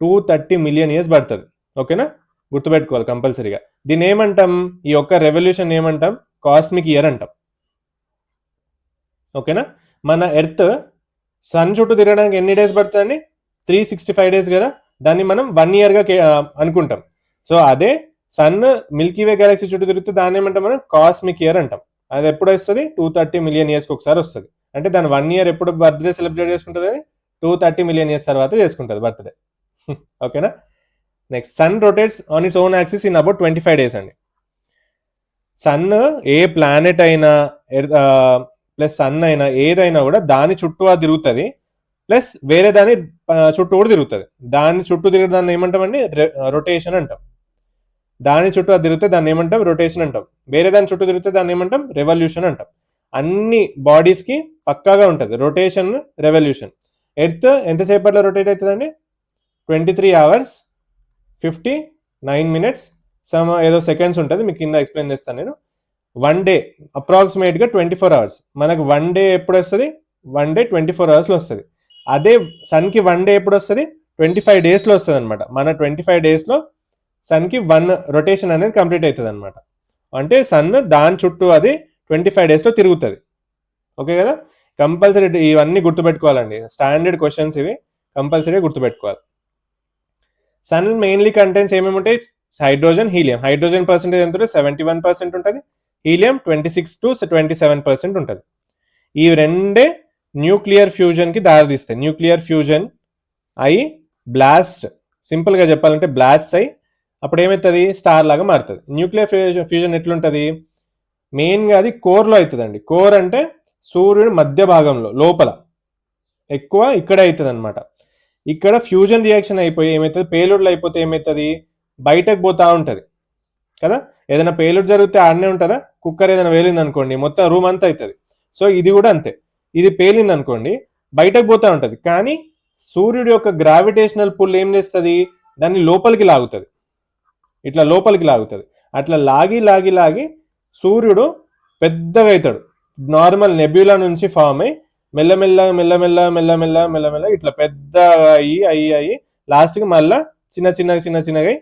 230 మిలియన్ ఇయర్స్ పడుతుంది. ఓకేనా? గుర్తుపెట్టుకోవాలి కంపల్సరీగా. దీన్ని ఏమంటాం? ఈ ఒక్క రెవల్యూషన్ ఏమంటాం? కాస్మిక్ ఇయర్ అంటాం. ఓకేనా? మన ఎర్త్ సన్ చుట్టూ తిరగడానికి ఎన్ని డేస్ పడుతుందండి? 365 డేస్ కదా. దాన్ని మనం 1 ఇయర్గా అనుకుంటాం. సో అదే సన్ మిల్కీ వే గ్యాలక్సీ చుట్టూ తిరుగుతుంది, దాన్ని ఏమంటాం మనం? కాస్మిక్ ఇయర్ అంటాం. అది ఎప్పుడు వస్తుంది? 230 మిలియన్ ఇయర్స్కి ఒకసారి వస్తుంది. అంటే దాని 1 ఇయర్ ఎప్పుడు బర్త్డే సెలబ్రేట్ చేసుకుంటుంది? అది 230 మిలియన్ ఇయర్స్ తర్వాత చేసుకుంటుంది బర్త్డే. ఓకేనా? Next, sun rotates on its own axis in about 25 days అండి. సన్ ఏ ప్లానెట్ అయినా ప్లస్ సన్ అయినా ఏదైనా కూడా దాని చుట్టూ అది తిరుగుతుంది, ప్లస్ వేరే దాని చుట్టూ కూడా తిరుగుతుంది. దాని చుట్టూ తిరిగే దాన్ని ఏమంటామండి? రొటేషన్ అంటాం. దాని చుట్టూ అది తిరిగితే దాన్ని ఏమంటాం? రొటేషన్ అంటాం. వేరే దాని చుట్టూ తిరిగితే దాన్ని ఏమంటాం? రెవల్యూషన్ అంటాం. అన్ని బాడీస్కి పక్కాగా ఉంటుంది రొటేషన్, రెవల్యూషన్. ఎర్త్ ఎంతసేపట్లో రొటేట్ అవుతుందండి? 23 hours 59 minutes ఏదో సెకండ్స్ ఉంటుంది, మీకు కింద ఎక్స్ప్లెయిన్ చేస్తాను నేను. 1 డే అప్రాక్సిమేట్గా 24 hours. మనకు 1 డే ఎప్పుడు వస్తుంది? 1 డే 24 hours వస్తుంది. అదే సన్కి 1 డే ఎప్పుడు వస్తుంది? 25 daysలో వస్తుంది అనమాట. మన 25 daysలో సన్కి 1 రొటేషన్ అనేది కంప్లీట్ అవుతుంది అనమాట. అంటే సన్ దాని చుట్టూ అది 25 daysలో తిరుగుతుంది. ఓకే కదా? కంపల్సరీ ఇవన్నీ గుర్తుపెట్టుకోవాలండి. స్టాండర్డ్ క్వశ్చన్స్ ఇవి, కంపల్సరీ గుర్తుపెట్టుకోవాలి. సన్ మెయిన్లీ కంటెంట్స్ ఏమేమి ఉంటాయి? Hydrogen, helium. హైడ్రోజన్ పర్సెంటేజ్ ఎంత ఉంటుంది? 71% ఉంటుంది. హీలియం 26 to 27% ఉంటుంది. ఈ రెండే న్యూక్లియర్ ఫ్యూజన్కి దారితీస్తాయి. న్యూక్లియర్ ఫ్యూజన్ అయి బ్లాస్ట్, సింపుల్గా చెప్పాలంటే బ్లాస్ట్ అయి అప్పుడు ఏమవుతుంది? స్టార్ లాగా మారుతుంది. న్యూక్లియర్ ఫ్యూజన్ ఎట్లుంటుంది? మెయిన్గా అది కోర్లో అవుతుందండి. కోర్ అంటే సూర్యుడి మధ్య భాగంలో లోపల ఎక్కువ ఇక్కడే అవుతుంది అనమాట. ఇక్కడ ఫ్యూజన్ రియాక్షన్ అయిపోయి ఏమవుతుంది? పేలుడ్లు అయిపోతే ఏమవుతుంది? బయటకు పోతూ ఉంటుంది కదా. ఏదైనా పేలుడు జరిగితే ఆడనే ఉంటుందా? కుక్కర్ ఏదైనా వేలింది అనుకోండి, మొత్తం రూమ్ అంతా అవుతుంది. సో ఇది కూడా అంతే. ఇది పేలింది అనుకోండి, బయటకు పోతూ ఉంటుంది. కానీ సూర్యుడి యొక్క గ్రావిటేషనల్ పుల్ ఏం చేస్తుంది? దాన్ని లోపలికి లాగుతుంది, ఇట్లా లోపలికి లాగుతుంది. అట్లా లాగి లాగి లాగి సూర్యుడు పెద్దగా అవుతాడు. నార్మల్ నెబ్యులా నుంచి ఫామ్ అయ్యి మెల్లమెల్ల మెల్లమెల్ల మెల్లమెల్ల మెల్లమెల్ల ఇట్లా పెద్దగా అయ్యి అయ్యి అయ్యి లాస్ట్కి మళ్ళీ చిన్న చిన్నగా చిన్న చిన్నగా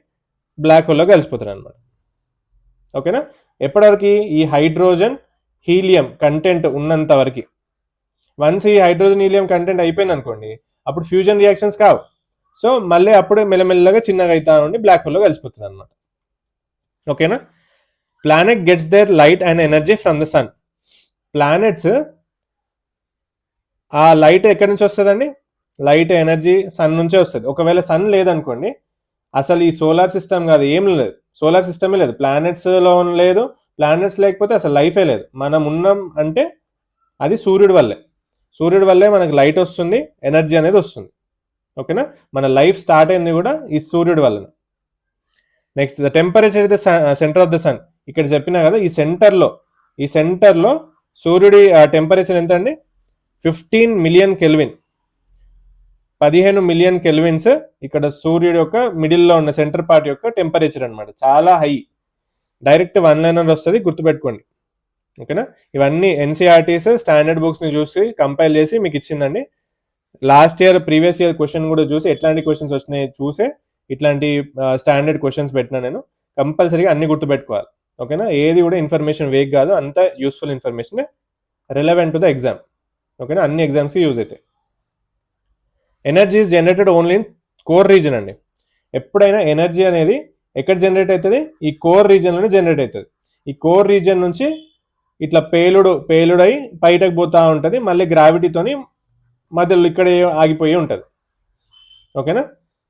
బ్లాక్ హోల్లో కలిసిపోతాడు అనమాట. ఓకేనా? ఎప్పటివరకు? ఈ హైడ్రోజన్ హీలియం కంటెంట్ ఉన్నంత వరకు. వన్స్ ఈ హైడ్రోజన్ హీలియం కంటెంట్ అయిపోయింది అనుకోండి, అప్పుడు ఫ్యూజన్ రియాక్షన్స్ కావు. సో మళ్ళీ అప్పుడు మెల్లమెల్లగా చిన్నగా అవుతా ఉండి బ్లాక్ హోల్లో కలిసిపోతుంది అనమాట. ఓకేనా? Planet gets their light and energy from the sun. Planets ఆ లైట్ ఎక్కడి నుంచి వస్తుందండి? లైట్ ఎనర్జీ సన్ నుంచే వస్తుంది. ఒకవేళ సన్ లేదనుకోండి, అసలు ఈ సోలార్ సిస్టమ్ కాదు, ఏం లేదు, సోలార్ సిస్టమే లేదు, ప్లానెట్స్లో లేదు. ప్లానెట్స్ లేకపోతే అసలు లైఫే లేదు. మనం ఉన్నాం అంటే అది సూర్యుడి వల్లే. సూర్యుడి వల్లే మనకు లైట్ వస్తుంది, ఎనర్జీ అనేది వస్తుంది. ఓకేనా? మన లైఫ్ స్టార్ట్ అయింది కూడా ఈ సూర్యుడి వల్లనే. Next, the temperature is the centre of the sun. ఇక్కడ చెప్పినా కదా, ఈ సెంటర్లో సూర్యుడి టెంపరేచర్ ఎంత అండి? 15 మిలియన్ కెల్విన్. 15 మిలియన్ కెల్విన్స్ ఇక్కడ సూర్యుడి యొక్క మిడిల్లో ఉన్న సెంటర్ పార్ట్ యొక్క టెంపరేచర్ అనమాట. చాలా హై. డైరెక్ట్ 1 లైనర్ వస్తుంది, గుర్తుపెట్టుకోండి. ఓకేనా? ఇవన్నీ ఎన్సీఆర్టీస్ స్టాండర్డ్ బుక్స్ని చూసి కంపైల్ చేసి మీకు ఇచ్చిందండి. Last year previous year question కూడా చూసి ఎట్లాంటి క్వశ్చన్స్ వచ్చినాయి చూసే ఇట్లాంటి స్టాండర్డ్ క్వశ్చన్స్ పెట్టినా నేను. కంపల్సరీగా అన్ని గుర్తుపెట్టుకోవాలి. ఓకేనా? ఏది కూడా ఇన్ఫర్మేషన్ వేగ్ కాదు, అంత useful information, relevant to the exam. ఓకేనా? అన్ని ఎగ్జామ్స్కి యూజ్ అవుతాయి. Energy is generated only in core reason అండి. ఎప్పుడైనా ఎనర్జీ అనేది ఎక్కడ జనరేట్ అవుతుంది? ఈ కోర్ రీజన్లోనే జనరేట్ అవుతుంది. ఈ కోర్ రీజన్ నుంచి ఇట్లా పేలుడై బయటకు పోతూ ఉంటుంది, మళ్ళీ గ్రావిటీతోని మధ్యలో ఇక్కడే ఆగిపోయి ఉంటుంది. ఓకేనా?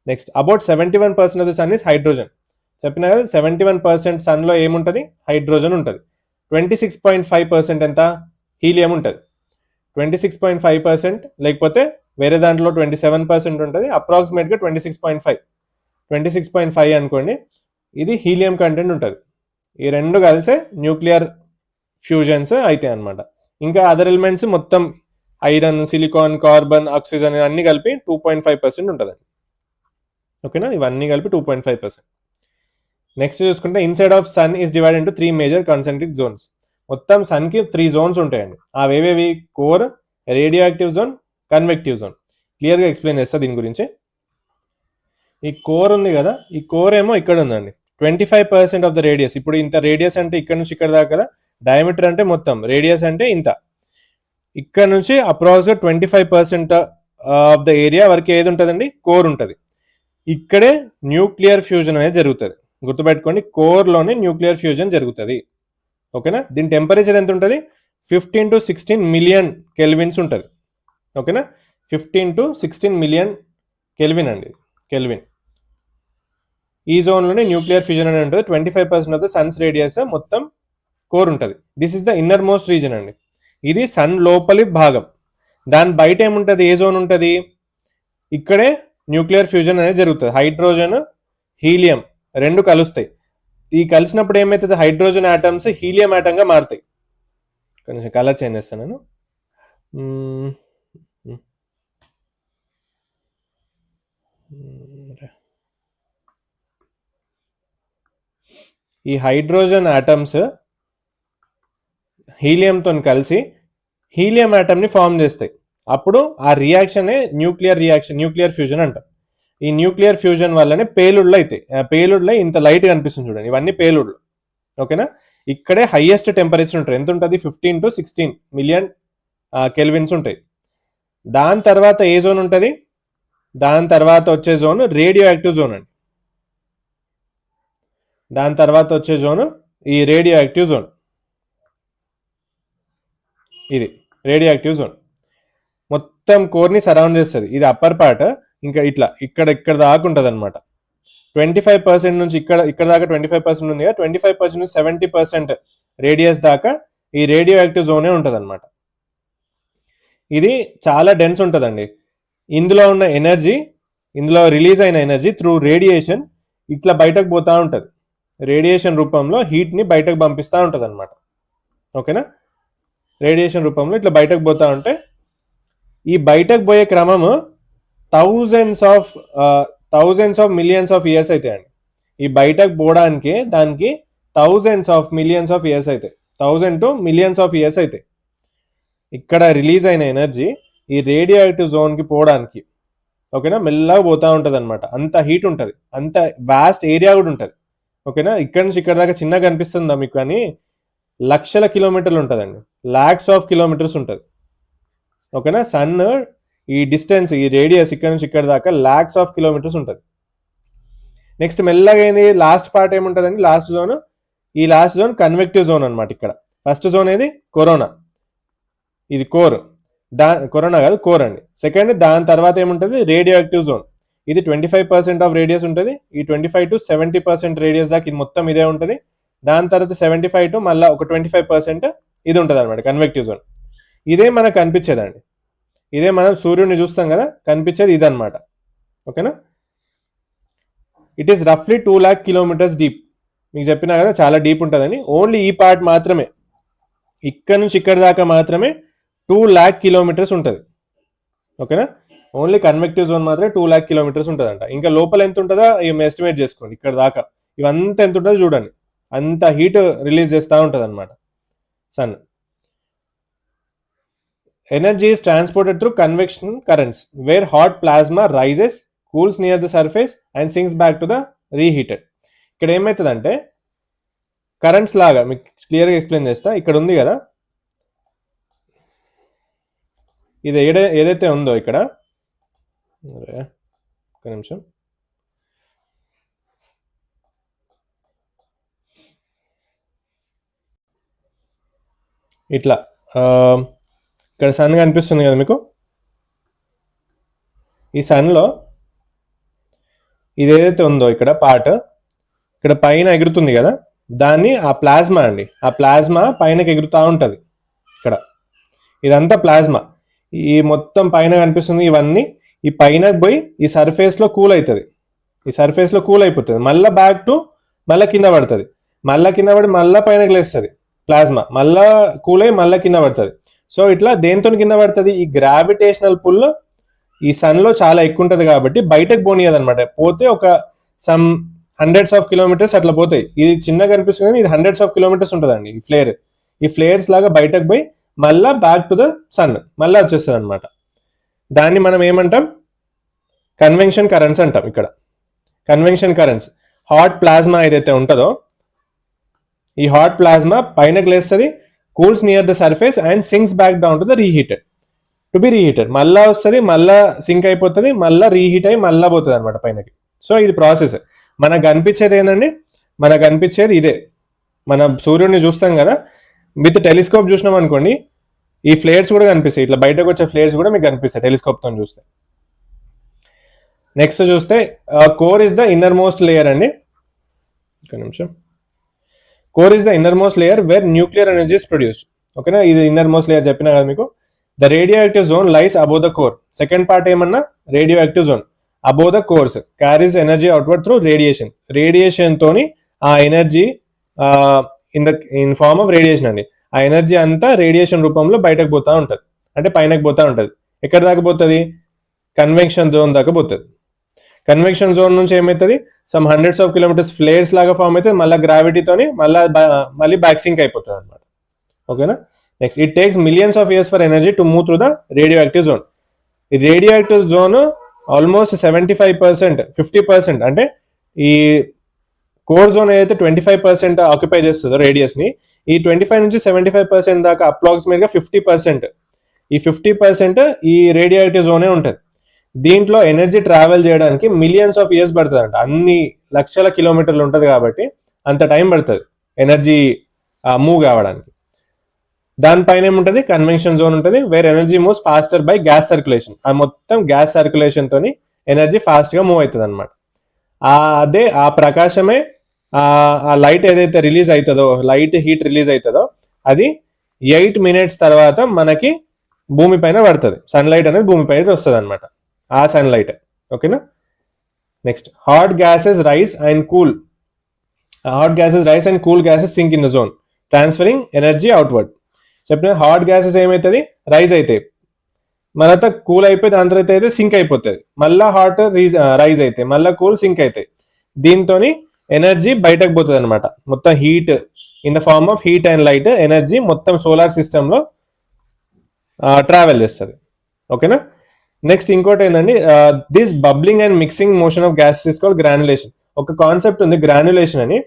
Next, about 71% of the sun is hydrogen. చెప్పినా కదా, 71% సన్లో ఏముంటుంది? హైడ్రోజన్ ఉంటుంది. 26.5% ఎంత? హీలియం ఉంటుంది. 26.5%, లేకపోతే వేరే దాంట్లో 27% ఉంటుంది. అప్రాక్సిమేట్గా 26.5 అనుకోండి. ఇది హీలియం కంటెంట్ ఉంటుంది. ఈ రెండు కలిసే న్యూక్లియర్ ఫ్యూజన్స్ అవుతాయి అనమాట. ఇంకా అదర్ ఎలిమెంట్స్ మొత్తం ఐరన్, సిలికాన్, కార్బన్, ఆక్సిజన్ అన్ని కలిపి 2.5% ఉంటుందండి. ఓకేనా? ఇవన్నీ కలిపి 2.5%. నెక్స్ట్ చూసుకుంటే, inside of sun is divided into 3 major concentric zones. మొత్తం సన్కి 3 జోన్స్ ఉంటాయండి. అవేవేవి? Core, radio active zone, convective zone. క్లియర్గా ఎక్స్ప్లెయిన్ చేస్తా దీని గురించి. ఈ కోర్ ఉంది కదా, ఈ కోర్ ఏమో ఇక్కడ ఉందండి. 25% ఆఫ్ ద రేడియస్. ఇప్పుడు ఇంత రేడియస్ అంటే ఇక్కడ నుంచి ఇక్కడ దాకా కదా, డయామీటర్ అంటే మొత్తం, రేడియస్ అంటే ఇంత. ఇక్కడ నుంచి అప్రాక్స్గా 25% ఆఫ్ ద ఏరియా వరకు ఏది ఉంటుందండి? కోర్ ఉంటుంది. ఇక్కడే న్యూక్లియర్ ఫ్యూజన్ అనేది జరుగుతుంది. గుర్తుపెట్టుకోండి, కోర్లోనే న్యూక్లియర్ ఫ్యూజన్ జరుగుతుంది. ఓకేనా? దీని టెంపరేచర్ ఎంత ఉంటుంది? 15 to 16 మిలియన్ కెల్విన్స్ ఉంటుంది. ఓకేనా? 15 to 16 మిలియన్ కెల్విన్ అండి, కెల్విన్. ఈ జోన్లోనే న్యూక్లియర్ ఫ్యూజన్ అనేది ఉంటుంది. 25% ఆఫ్ ద సన్స్ రేడియస్ మొత్తం కోర్ ఉంటుంది. This is the inner most reason అండి. ఇది సన్ లోపలి భాగం. దాని బయట ఏముంటుంది? ఏ జోన్ ఉంటుంది? ఇక్కడే న్యూక్లియర్ ఫ్యూజన్ అనేది జరుగుతుంది. హైడ్రోజన్, హీలియం రెండు కలుస్తాయి. ఈ కలిసినప్పుడు ఏమవుతుంది? హైడ్రోజన్ ఆటమ్స్ హీలియం ఆటంగా మారుతాయి. కొంచెం కలర్ చేంజ్ చేస్తాను నేను. ఈ హైడ్రోజన్ ఆటమ్స్ హీలియంతో కలిసి హీలియం ఆటమ్ని ఫామ్ చేస్తాయి. అప్పుడు ఆ రియాక్షనే న్యూక్లియర్ ఫ్యూజన్ అంటాం. ఈ న్యూక్లియర్ ఫ్యూజన్ వల్లనే పేలుడులు అవుతాయి. పేలుడులో ఇంత లైట్ కనిపిస్తుంది చూడండి, ఇవన్నీ పేలుడులు. ఓకేనా? ఇక్కడే హైయెస్ట్ టెంపరేచర్ ఉంటుంది. ఎంత ఉంటుంది? 15 to 16 మిలియన్ కెల్విన్స్ ఉంటాయి. దాని తర్వాత ఏ జోన్ ఉంటుంది? దాని తర్వాత వచ్చే జోన్ రేడియో యాక్టివ్ జోన్ అండి. దాని తర్వాత వచ్చే జోన్ ఈ రేడియో యాక్టివ్ జోన్. ఇది రేడియో యాక్టివ్ జోన్ మొత్తం కోర్ని సరౌండ్ చేస్తుంది. ఇది అప్పర్ పార్ట్. ఇంకా ఇట్లా ఇక్కడ దాకా ఉంటుంది అనమాట. 25% నుంచి ఇక్కడ దాకా 25% ఉంది కదా, 25% నుంచి 70% రేడియస్ దాకా ఈ రేడియో యాక్టివ్ జోనే ఉంటుంది అనమాట. ఇది చాలా డెన్స్ ఉంటుందండి. ఇందులో ఉన్న ఎనర్జీ, ఇందులో రిలీజ్ అయిన ఎనర్జీ త్రూ రేడియేషన్ ఇట్లా బయటకు పోతూ ఉంటుంది. రేడియేషన్ రూపంలో హీట్ని బయటకు పంపిస్తూ ఉంటుంది అనమాట. ఓకేనా? రేడియేషన్ రూపంలో ఇట్లా బయటకు పోతూ ఉంటే, ఈ బయటకు పోయే క్రమము thousands of millions of years అవుతాయండి. ఈ బయటకు పోవడానికి దానికి thousands of millions of years అవుతాయి. 1000 to మిలియన్స్ ఆఫ్ ఇయర్స్ అవుతాయి. ఇక్కడ రిలీజ్ అయిన ఎనర్జీ ఈ రేడియో యాక్టివ్ జోన్కి పోవడానికి, ఓకేనా, మెల్లగా పోతూ ఉంటుంది అనమాట. అంత హీట్ ఉంటుంది, అంత వాస్ట్ ఏరియా కూడా ఉంటుంది. ఓకేనా. ఇక్కడ నుంచి ఇక్కడ దాకా చిన్నగా కనిపిస్తుందా మీకు, కానీ లక్షల కిలోమీటర్లు ఉంటుందండి, ల్యాక్స్ ఆఫ్ కిలోమీటర్స్ ఉంటుంది. ఓకేనా. సన్ ఈ డిస్టెన్స్, ఈ రేడియస్ ఇక్కడ నుంచి ఇక్కడ దాకా ల్యాక్స్ ఆఫ్ కిలోమీటర్స్ ఉంటుంది. నెక్స్ట్ మెల్లగా ఏంది, లాస్ట్ పార్ట్ ఏముంటుందండి, లాస్ట్ జోన్. ఈ లాస్ట్ జోన్ కన్వెక్టివ్ జోన్ అనమాట. ఇక్కడ ఫస్ట్ జోన్ ఏది, కరోనా, ఇది కోర్. కరోనా కాదు, కోర్ అండి. సెకండ్, దాని తర్వాత ఏముంటుంది, రేడియో యాక్టివ్ జోన్. ఇది 25% ఆఫ్ రేడియస్ ఉంటుంది. ఈ 25 to 70% రేడియస్ దాకా ఇది మొత్తం ఇదే ఉంటుంది. దాని తర్వాత 75 to మళ్ళీ ఒక 25% ఇది ఉంటుంది అనమాట, కన్వెక్టివ్ జోన్. ఇదే మనకు కనిపించేదండి, ఇదే మనం సూర్యుడిని చూస్తాం కదా, కనిపించేది ఇదనమాట. ఓకేనా. ఇట్ ఈస్ రఫ్లీ 2 lakh kilometers డీప్. మీకు చెప్పినా కదా చాలా డీప్ ఉంటుందని. ఓన్లీ ఈ పార్ట్ మాత్రమే, ఇక్కడ నుంచి ఇక్కడ దాకా మాత్రమే 2 lakh kilometers ఉంటుంది. ఓకేనా. ఓన్లీ కన్వెక్టివ్ జోన్ మాత్రమే 2 lakh kilometers ఉంటుందంట. ఇంకా లోపల ఎంత ఉంటుందో ఏం ఎస్టిమేట్ చేసుకోండి. ఇక్కడ దాకా ఇవంతా ఎంత ఉంటుందో చూడండి, అంత హీట్ రిలీజ్ చేస్తూ ఉంటుంది అనమాట sun. Energy is transported through convection currents where hot plasma rises, cools near the surface and sinks back to the reheated. ఇక్కడ ఏమవుతుందంటే కరెంట్స్ లాగా మీకు క్లియర్గా ఎక్స్ప్లెయిన్ చేస్తా. ఇక్కడ ఉంది కదా, ఇది ఏదైతే ఉందో ఇక్కడ, ఒక నిమిషం, ఇట్లా ఇక్కడ సన్ కనిపిస్తుంది కదా మీకు. ఈ సన్లో ఇది ఏదైతే ఉందో ఇక్కడ పార్ట్, ఇక్కడ పైన ఎగురుతుంది కదా, దాన్ని ఆ ప్లాస్మా అండి, ఆ ప్లాస్మా పైనకి ఎగురుతూ ఉంటుంది. ఇక్కడ ఇదంతా ప్లాస్మా, ఈ మొత్తం పైన కనిపిస్తుంది ఇవన్నీ, ఈ పైన పోయి ఈ సర్ఫేస్లో కూల్ అవుతుంది, ఈ సర్ఫేస్లో కూల్ అయిపోతుంది, మళ్ళీ బ్యాక్ టు మళ్ళీ కింద పడుతుంది, మళ్ళీ కింద పడి మళ్ళీ పైనకి లేస్తుంది ప్లాస్మా, మళ్ళీ కూల్ అయ్యి మళ్ళీ కింద పడుతుంది. సో ఇట్లా దేంతో కింద పడుతుంది, ఈ గ్రావిటేషనల్ పుల్ ఈ సన్లో చాలా ఎక్కువ ఉంటుంది కాబట్టి బయటకు పోనీయదు అనమాట. పోతే ఒక సమ్ హండ్రెడ్స్ ఆఫ్ కిలోమీటర్స్ అట్లా పోతాయి. ఇది చిన్నగా కనిపిస్తుంది కానీ ఇది హండ్రెడ్స్ ఆఫ్ కిలోమీటర్స్ ఉంటుందండి ఈ ఫ్లేర్. ఈ ఫ్లేర్స్ లాగా బయటకు పోయి మళ్ళా బ్యాక్ టు ద సన్ మళ్ళీ వచ్చేస్తుంది అనమాట. దాన్ని మనం ఏమంటాం, కన్వెన్షన్ కరెంట్స్ అంటాం. ఇక్కడ కన్వెన్షన్ కరెంట్స్, హాట్ ప్లాస్మా ఏదైతే ఉంటుందో ఈ హాట్ ప్లాస్మా పైనకి లేస్తుంది, cools near the surface and sinks back down to the reheated, to be reheated. మళ్ళీ వస్తుంది, మళ్ళీ సింక్ అయిపోతుంది, మళ్ళీ రీహీట్ అయ్యి మళ్ళీ పోతుంది అనమాట పైనకి. సో ఇది ప్రాసెస్. మనకు కనిపించేది ఏంటండి, మనకు కనిపించేది ఇదే. మన సూర్యుడిని చూస్తాం కదా, విత్ టెలిస్కోప్ చూసినాం అనుకోండి, ఈ ఫ్లేర్స్ కూడా కనిపిస్తాయి, ఇట్లా బయటకు వచ్చే ఫ్లేర్స్ కూడా మీకు కనిపిస్తాయి టెలిస్కోప్తో చూస్తే. నెక్స్ట్ చూస్తే core is the innermost layer అండి. ఒక నిమిషం. Core is the innermost layer where nuclear energy is produced. ఓకేనా, ఇది ఇన్నర్ మోస్ట్ లేయర్ చెప్పినా కదా మీకు. The radio active zone lies above the core. Second part ఏమన్నా, radio active zone above the cores carries energy outward through radiation. Radiation తోని ఆ energy in form of radiation అండి, ఆ ఎనర్జీ అంతా radiation రూపంలో బయటకు పోతా ఉంటుంది, అంటే పైనకు పోతా ఉంటుంది. ఎక్కడ దాకా పోతుంది, కన్వెక్షన్ జోన్ దాకా పోతుంది. కన్వెక్షన్ జోన్ నుంచి ఏమవుతుంది, some hundreds of kilometres flares లాగా ఫామ్ అవుతుంది, మళ్ళీ గ్రావిటీతోని మళ్ళీ బ్యాక్ సింక్ అయిపోతుంది అనమాట. ఓకేనా. Next, it takes millions of years for energy to move through the radio active zone. ఈ రేడియో యాక్టివ్ జోన్ ఆల్మోస్ట్ 75%, 50%, అంటే ఈ కోర్ జోన్ ఏదైతే 25% ఆక్యుపై చేస్తుందో రేడియస్ని, ఈ 25 నుంచి 75% దాకా అప్రాక్సిమేట్గా 50%, ఈ 50% ఈ రేడియో యాక్టివ్ జోనే ఉంటుంది. దీంట్లో ఎనర్జీ ట్రావెల్ చేయడానికి మిలియన్స్ ఆఫ్ ఇయర్స్ పడుతుంది అంట, అన్ని లక్షల కిలోమీటర్లు ఉంటుంది కాబట్టి అంత టైం పడుతుంది ఎనర్జీ మూవ్ కావడానికి. దానిపైన ఏముంటుంది, కన్వెన్షన్ జోన్ ఉంటుంది, where energy moves faster by gas circulation. ఆ మొత్తం గ్యాస్ సర్క్యులేషన్ తోని ఎనర్జీ ఫాస్ట్గా మూవ్ అవుతుంది అనమాట. అదే ఆ ప్రకాశమే, ఆ లైట్ ఏదైతే రిలీజ్ అవుతుందో, లైట్ హీట్ రిలీజ్ అవుతుందో, అది 8 minutes తర్వాత మనకి భూమి పైన పడుతుంది. సన్లైట్ అనేది భూమి పైన వస్తుంది అనమాట, ఆ సన్లైట్. ఓకేనా. Next, hot gases rise and cool. Hot gases rise and cool gases sink in the zone transferring energy outward. చెప్పిన హాట్ గ్యాసెస్ ఏమవుతుంది, రైజ్ అవుతాయి, మళ్ళీ కూల్ అయిపోయి దాని తర్వాత అయితే సింక్ అయిపోతుంది, మళ్ళీ హాట్ రైజ్ అవుతాయి, మళ్ళీ కూల్ సింక్ అవుతాయి. దీంతో ఎనర్జీ బయటకు పోతుంది అనమాట. మొత్తం heat in the form of heat and light energy మొత్తం సోలార్ సిస్టంలో ట్రావెల్ చేస్తుంది. ఓకేనా. నెక్స్ట్ ఇంకోటి ఏంటండి, this bubbling and mixing motion of gases is called granulation. ఒక కాన్సెప్ట్ ఉంది గ్రాన్యులేషన్ అని.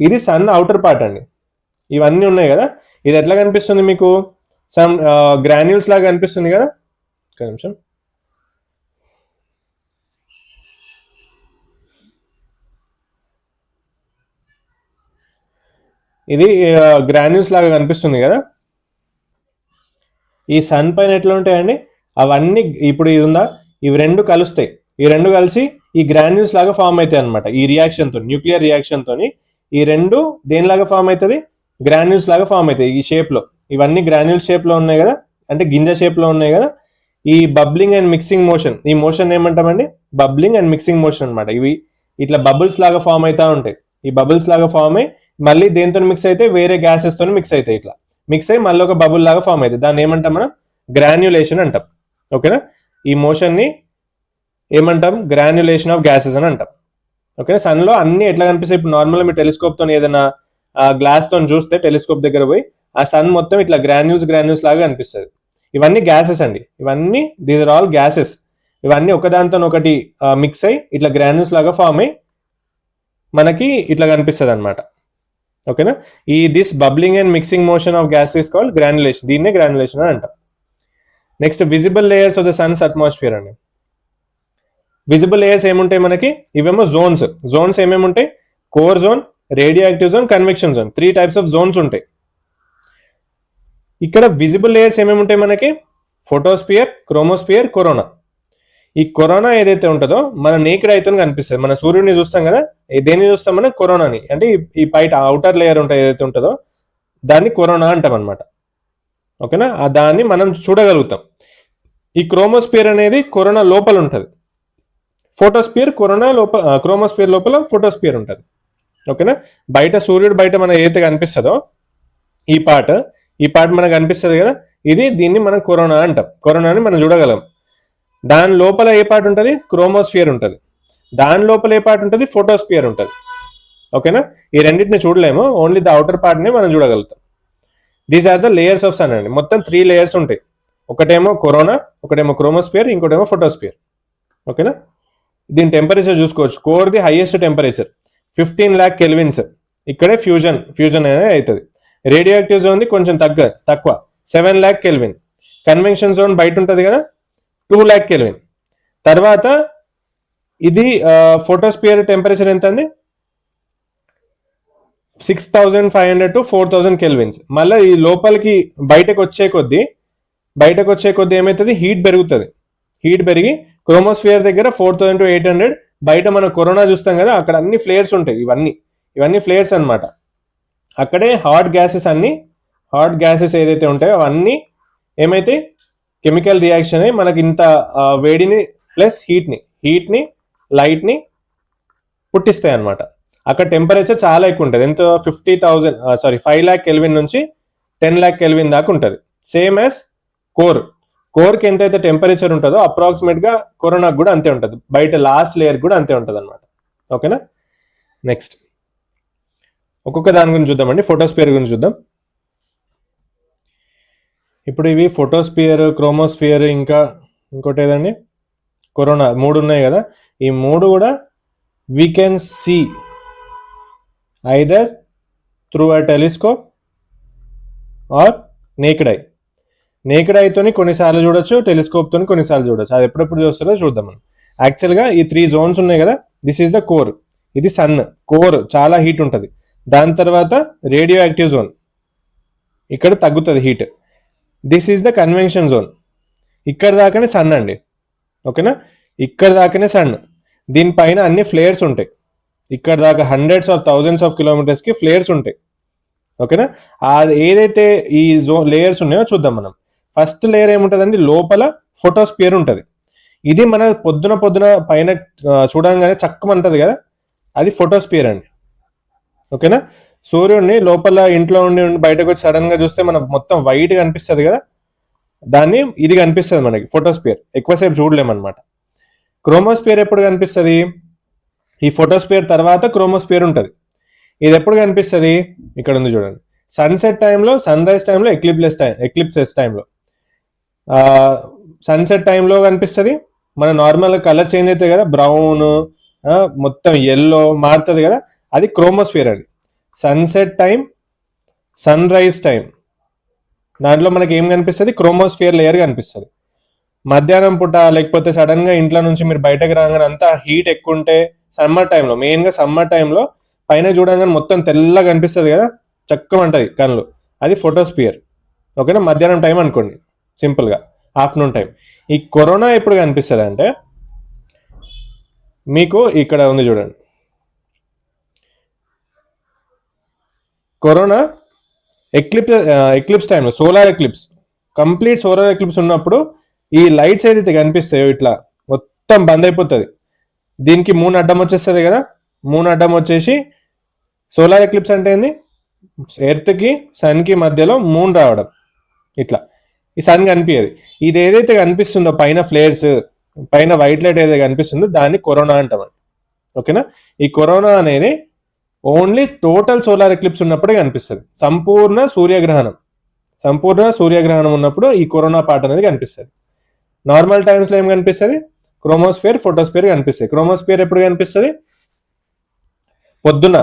ఇది సన్ అవుటర్ పార్ట్ అండి. ఇవన్నీ ఉన్నాయి కదా, ఇది ఎట్లా కనిపిస్తుంది మీకు? సమ్ గ్రాన్యూల్స్ లాగా కనిపిస్తుంది కదా. ఒక నిమిషం. ఇది గ్రాన్యూల్స్ లాగా కనిపిస్తుంది కదా. ఈ సన్ పైన ఎట్లా ఉంటాయండి అవన్నీ, ఇప్పుడు ఇది ఉందా, ఇవి రెండు కలుస్తాయి. ఈ రెండు కలిసి ఈ గ్రాన్యూల్స్ లాగా ఫామ్ అవుతాయి అనమాట. ఈ రియాక్షన్తో, న్యూక్లియర్ రియాక్షన్తో ఈ రెండు దేనిలాగా ఫామ్ అవుతుంది? గ్రాన్యూల్స్ లాగా ఫామ్ అవుతాయి ఈ షేప్లో. ఇవన్నీ గ్రాన్యూల్ షేప్లో ఉన్నాయి కదా, అంటే గింజ షేప్లో ఉన్నాయి కదా. ఈ బబ్లింగ్ అండ్ మిక్సింగ్ మోషన్, ఈ మోషన్ ఏమంటామండి? బబ్లింగ్ అండ్ మిక్సింగ్ మోషన్ అనమాట. ఇవి ఇట్లా బబుల్స్ లాగా ఫామ్ అవుతా ఉంటాయి. ఈ బబుల్స్ లాగా ఫామ్ అయ్యి మళ్ళీ దేంతో మిక్స్ అయితే వేరే గ్యాసెస్తో మిక్స్ అవుతాయి. ఇట్లా మిక్స్ అయ్యి మళ్ళీ ఒక బబుల్ లాగా ఫామ్ అవుతుంది. దాన్ని ఏమంటాం మనం? గ్రాన్యులేషన్ అంటాం. ఓకేనా? ఈ మోషన్ని ఏమంటాం? గ్రాన్యులేషన్ ఆఫ్ గ్యాసెస్ అని అంటాం. ఓకేనా? సన్లో అన్ని ఎట్లా కనిపిస్తాయి? ఇప్పుడు నార్మల్గా మీరు టెలిస్కోప్తో ఏదైనా గ్లాస్తో చూస్తే, టెలిస్కోప్ దగ్గర పోయి ఆ సన్ మొత్తం ఇట్లా గ్రాన్యూల్స్ లాగా కనిపిస్తుంది. ఇవన్నీ గ్యాసెస్ అండి. ఇవన్నీ దీస్ ఆర్ ఆల్ గ్యాసెస్. ఇవన్నీ ఒకదాంతో ఒకటి మిక్స్ అయ్యి ఇట్లా గ్రాన్యూల్స్ లాగా ఫామ్ అయ్యి మనకి ఇట్లా కనిపిస్తుంది అనమాట. ఓకేనా? ఈ this bubbling and mixing motion of gas is called granulation. దీన్నే గ్రాన్యులేషన్ అని అంటాం. Next visible layers of the sun's atmosphere అండి. విజిబుల్ లేయర్స్ ఏముంటాయి మనకి? ఇవేమో జోన్స్. జోన్స్ ఏమేమి ఉంటాయి? Core zone, radio active zone, convection zone. 3 types of zones ఉంటాయి. ఇక్కడ విజిబుల్ లేయర్స్ ఏమేమి ఉంటాయి మనకి? Photosphere, chromosphere, corona. ఈ కొరోనా ఏదైతే ఉంటుందో మన నేకెడ్ ఐతో కనిపిస్తుంది. మన సూర్యుడిని చూస్తాం కదా, దేన్ని చూస్తాం మనం? కొరోనాని. అంటే ఈ బయట అవుటర్ లేయర్ ఉంటుంది ఏదైతే ఉంటుందో దాన్ని కొరోనా అంటాం అనమాట. ఓకేనా? దాన్ని మనం చూడగలుగుతాం. ఈ క్రోమోస్పియర్ అనేది కొరోనా లోపల ఉంటుంది. ఫోటోస్పియర్ కొరోనా లోపల, క్రోమోస్పియర్ లోపల ఫోటోస్పియర్ ఉంటుంది. ఓకేనా? బయట సూర్యుడు బయట మన ఏదైతే కనిపిస్తుందో ఈ పార్ట్ మనకు కనిపిస్తుంది కదా, దీన్ని మనం కొరోనా అంటాం. కొరోనాని మనం చూడగలం. దాని లోపల ఏ పార్ట్ ఉంటుంది? క్రోమోస్ఫియర్ ఉంటుంది. దాని లోపల ఏ పార్ట్ ఉంటుంది? ఫోటోస్పియర్ ఉంటుంది. ఓకేనా? ఈ రెండింటిని చూడలేము, ఓన్లీ ద అవుటర్ పార్ట్ని మనం చూడగలుగుతాం. These are the layers of sun అండి. మొత్తం 3 layers ఉంటాయి. ఒకటేమో కొరోనా, ఒకటేమో క్రోమోస్పియర్, ఇంకోటేమో ఫోటోస్పియర్. ఓకేనా? దీని టెంపరేచర్ చూసుకోవచ్చు. కోర్ది హైయెస్ట్ టెంపరేచర్ 15 lakh కెల్విన్స్. ఇక్కడే ఫ్యూజన్ అనేది అవుతుంది. రేడియో యాక్టివ్ జోన్ది కొంచెం తక్కువ 7 lakh కెల్విన్. కన్వెన్షన్ జోన్ బయట ఉంటుంది కదా 2 lakh కెల్విన్. తర్వాత ఇది ఫోటోస్పియర్ టెంపరేచర్ ఎంత అండి? 6500 to 4000 కెల్విన్స్. మళ్ళీ ఈ లోపలికి బయటకు వచ్చే కొద్దీ ఏమవుతుంది? హీట్ పెరుగుతుంది. హీట్ పెరిగి క్రోమోస్ఫియర్ దగ్గర 4000 to 800. బయట మనం కరోనా చూస్తాం కదా, అక్కడ అన్ని ఫ్లేయర్స్ ఉంటాయి. ఇవన్నీ ఫ్లేయర్స్ అనమాట. అక్కడే హాట్ గ్యాసెస్ ఏదైతే ఉంటాయో అవన్నీ ఏమైతే కెమికల్ రియాక్షన్ అయ్యి మనకి ఇంత వేడిని ప్లస్ హీట్ని లైట్ని పుట్టిస్తాయి అనమాట. అక్కడ టెంపరేచర్ చాలా ఎక్కువ ఉంటుంది. ఎంత? 5 lakh కెల్విన్ నుంచి 10 lakh కెల్విన్ దాకా ఉంటుంది. సేమ్ యాజ్ కోర్కి ఎంతైతే టెంపరేచర్ ఉంటుందో అప్రాక్సిమేట్గా కరోనాకు కూడా అంతే ఉంటుంది. బయట లాస్ట్ లేయర్ కూడా అంతే ఉంటుంది అనమాట. ఓకేనా? నెక్స్ట్ ఒక్కొక్క దాని గురించి చూద్దామండి. ఫోటోస్పియర్ గురించి చూద్దాం. ఇప్పుడు ఇవి ఫోటోస్పియర్, క్రోమోస్పియర్, ఇంకోటి ఏదండి? కరోనా. 3 ఉన్నాయి కదా. ఈ 3 కూడా we can see either through a telescope or naked ఐతోని కొన్నిసార్లు చూడొచ్చు, టెలిస్కోప్తో కొన్నిసార్లు చూడొచ్చు. అది ఎప్పుడెప్పుడు చూస్తారో చూద్దాం మనం. యాక్చువల్గా ఈ 3 zones ఉన్నాయి కదా, దిస్ ఈజ్ ద కోర్. ఇది సన్. కోర్ చాలా హీట్ ఉంటుంది. దాని తర్వాత రేడియో యాక్టివ్ జోన్, ఇక్కడ తగ్గుతుంది heat. This is the convention zone. ఇక్కడ దాకానే సన్ అండి. ఓకేనా? ఇక్కడ దాకానే సన్. దీనిపైన అన్ని ఫ్లేయర్స్ ఉంటాయి. ఇక్కడ దాకా హండ్రెడ్స్ ఆఫ్ థౌజండ్స్ ఆఫ్ కిలోమీటర్స్కి ఫ్లేయర్స్ ఉంటాయి. ఓకేనా? అది ఏదైతే ఈ లేయర్స్ ఉన్నాయో చూద్దాం మనం. ఫస్ట్ లేయర్ ఏముంటుందండి? లోపల ఫోటోస్పియర్ ఉంటుంది. ఇది మన పొద్దున పైన చూడంగానే చక్కమంటది కదా, అది ఫోటోస్పియర్ అండి. ఓకేనా? సూర్యుడిని లోపల ఇంట్లో ఉండి బయటకు వచ్చి సడన్గా చూస్తే మనకు మొత్తం వైట్ కనిపిస్తుంది కదా, ఇది కనిపిస్తుంది మనకి ఫోటోస్పియర్. ఎక్కువసేపు చూడలేమన్నమాట. క్రోమోస్పియర్ ఎప్పుడు కనిపిస్తుంది? ఈ ఫోటోస్పియర్ తర్వాత క్రోమోస్పియర్ ఉంటుంది. ఇది ఎప్పుడు కనిపిస్తుంది? ఇక్కడ ఉంది చూడండి. సన్సెట్ టైంలో, సన్ రైజ్ టైంలో, ఎక్లిప్సెస్ టైంలో. సన్సెట్ టైంలో కనిపిస్తుంది. మన నార్మల్ కలర్ చేంజ్ అవుతుంది కదా, బ్రౌన్ మొత్తం ఎల్లో మారుతుంది కదా, అది క్రోమోస్పియర్ అండి. Sunset time, sunrise time. దాంట్లో మనకి ఏం కనిపిస్తుంది? క్రోమోస్ఫియర్ లేయర్ కనిపిస్తుంది. మధ్యాహ్నం పూట లేకపోతే సడన్గా ఇంట్లో నుంచి మీరు బయటకు రాగానే అంతా హీట్ ఎక్కువ ఉంటే సమ్మర్ టైంలో, మెయిన్గా సమ్మర్ టైంలో పైన చూడగానే మొత్తం తెల్లగా కనిపిస్తుంది కదా, చక్కమంటది కళ్ళు, అది ఫోటోస్పియర్. ఓకేనా? మధ్యాహ్నం టైం అనుకోండి సింపుల్గా, ఆఫ్టర్నూన్ టైం. ఈ కరోనా ఎప్పుడు కనిపిస్తుంది అంటే మీకు ఇక్కడ ఉంది చూడండి, కరోనా ఎక్లిప్స్ టైంలో, solar eclipse, complete solar eclipse ఉన్నప్పుడు ఈ లైట్స్ ఏదైతే కనిపిస్తాయో ఇట్లా మొత్తం బంద్ అయిపోతుంది. దీనికి మూన్ అడ్డం వచ్చేస్తుంది కదా, మూన్ అడ్డం వచ్చేసి సోలార్ ఎక్లిప్స్ అంటే ఏంది? ఎర్త్కి సన్కి మధ్యలో మూన్ రావడం, ఇట్లా ఈ సన్ కనిపించేది. ఇది ఏదైతే కనిపిస్తుందో పైన ఫ్లేర్స్, పైన వైట్ లైట్ ఏదైతే కనిపిస్తుందో దాన్ని కరోనా అంటామండి. ఓకేనా? ఈ కరోనా అనేది ఓన్లీ టోటల్ సోలార్ ఎక్లిప్స్ ఉన్నప్పుడే కనిపిస్తుంది. సంపూర్ణ సూర్యగ్రహణం ఉన్నప్పుడు ఈ కరోనా పార్ట్ అనేది కనిపిస్తుంది. నార్మల్ టైమ్స్లో ఏం కనిపిస్తుంది? క్రోమోస్ఫియర్, ఫోటోస్ఫియర్ కనిపిస్తుంది. క్రోమోస్ఫియర్ ఎప్పుడు కనిపిస్తుంది? పొద్దున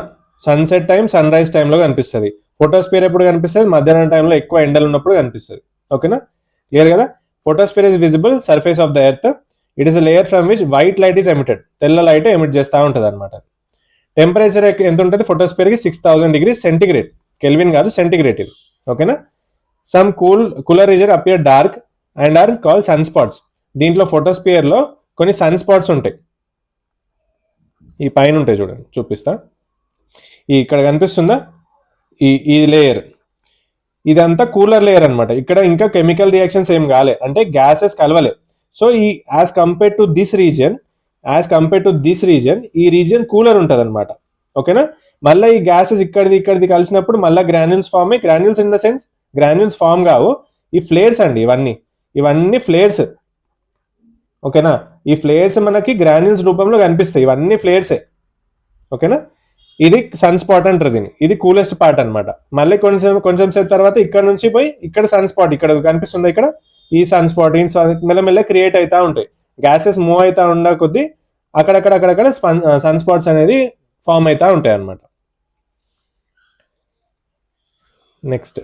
సన్సెట్ టైం, సన్ రైజ్ టైంలో కనిపిస్తుంది. ఫోటోస్ఫియర్ ఎప్పుడు కనిపిస్తుంది? మధ్యాహ్నం టైంలో ఎక్కువ ఎండలు ఉన్నప్పుడు కనిపిస్తుంది. ఓకేనా? క్లియర్ కదా? Photosphere is visible surface of the earth. It is a layer from which white light is emitted. తెల్ల లైట్ ఎమిట్ చేస్తూ ఉంటుంది అనమాట. టెంపరేచర్ ఎంత ఉంటుంది ఫోటోస్ఫియర్కి? 6000 degrees సెంటిగ్రేడ్. కెల్విన్ కాదు, సెంటిగ్రేడ్ ఇది. ఓకేనా? Some cooler region appear dark and are call sunspots. దీంట్లో ఫోటోస్ఫియర్లో కొన్ని సన్ స్పాట్స్ ఉంటాయి. ఈ పైన ఉంటాయి చూడండి, చూపిస్తా. ఇక్కడ కనిపిస్తుందా ఈ లేయర్? ఇదంతా కూలర్ లేయర్ అనమాట. ఇక్కడ ఇంకా కెమికల్ రియాక్షన్స్ ఏం కాలే, అంటే గ్యాసెస్ కలవలే. సో ఈ as compare to this region ఈ రీజియన్ కూలర్ ఉంటుంది అనమాట. ఓకేనా? మళ్ళీ ఈ గ్యాసెస్ ఇక్కడిది కలిసినప్పుడు మళ్ళీ గ్రాన్యూల్స్ ఫామ్ అయ్యి, granules in the sense granules form కావు, ఈ ఫ్లేర్స్ అండి, ఇవన్నీ ఫ్లేర్స్. ఓకేనా? ఈ ఫ్లేర్స్ మనకి గ్రాన్యూల్స్ రూపంలో కనిపిస్తాయి, ఇవన్నీ ఫ్లేర్సే. ఓకేనా? ఇది సన్ స్పాట్ అంటారు దీన్ని. ఇది కూలెస్ట్ పార్ట్ అనమాట. మళ్ళీ కొంచెం సేపు తర్వాత ఇక్కడ నుంచి పోయి ఇక్కడ సన్ స్పాట్, ఇక్కడ కనిపిస్తుంది, ఇక్కడ ఈ సన్ స్పాట్ మెల్లమెల్ల క్రియేట్ అవుతా ఉంటాయి. గ్యాసెస్ మూవ్ అవుతా ఉండ కొద్దీ అక్కడక్కడ సన్ స్పాట్స్ అనేది ఫామ్ అవుతా ఉంటాయి అన్నమాట. నెక్స్ట్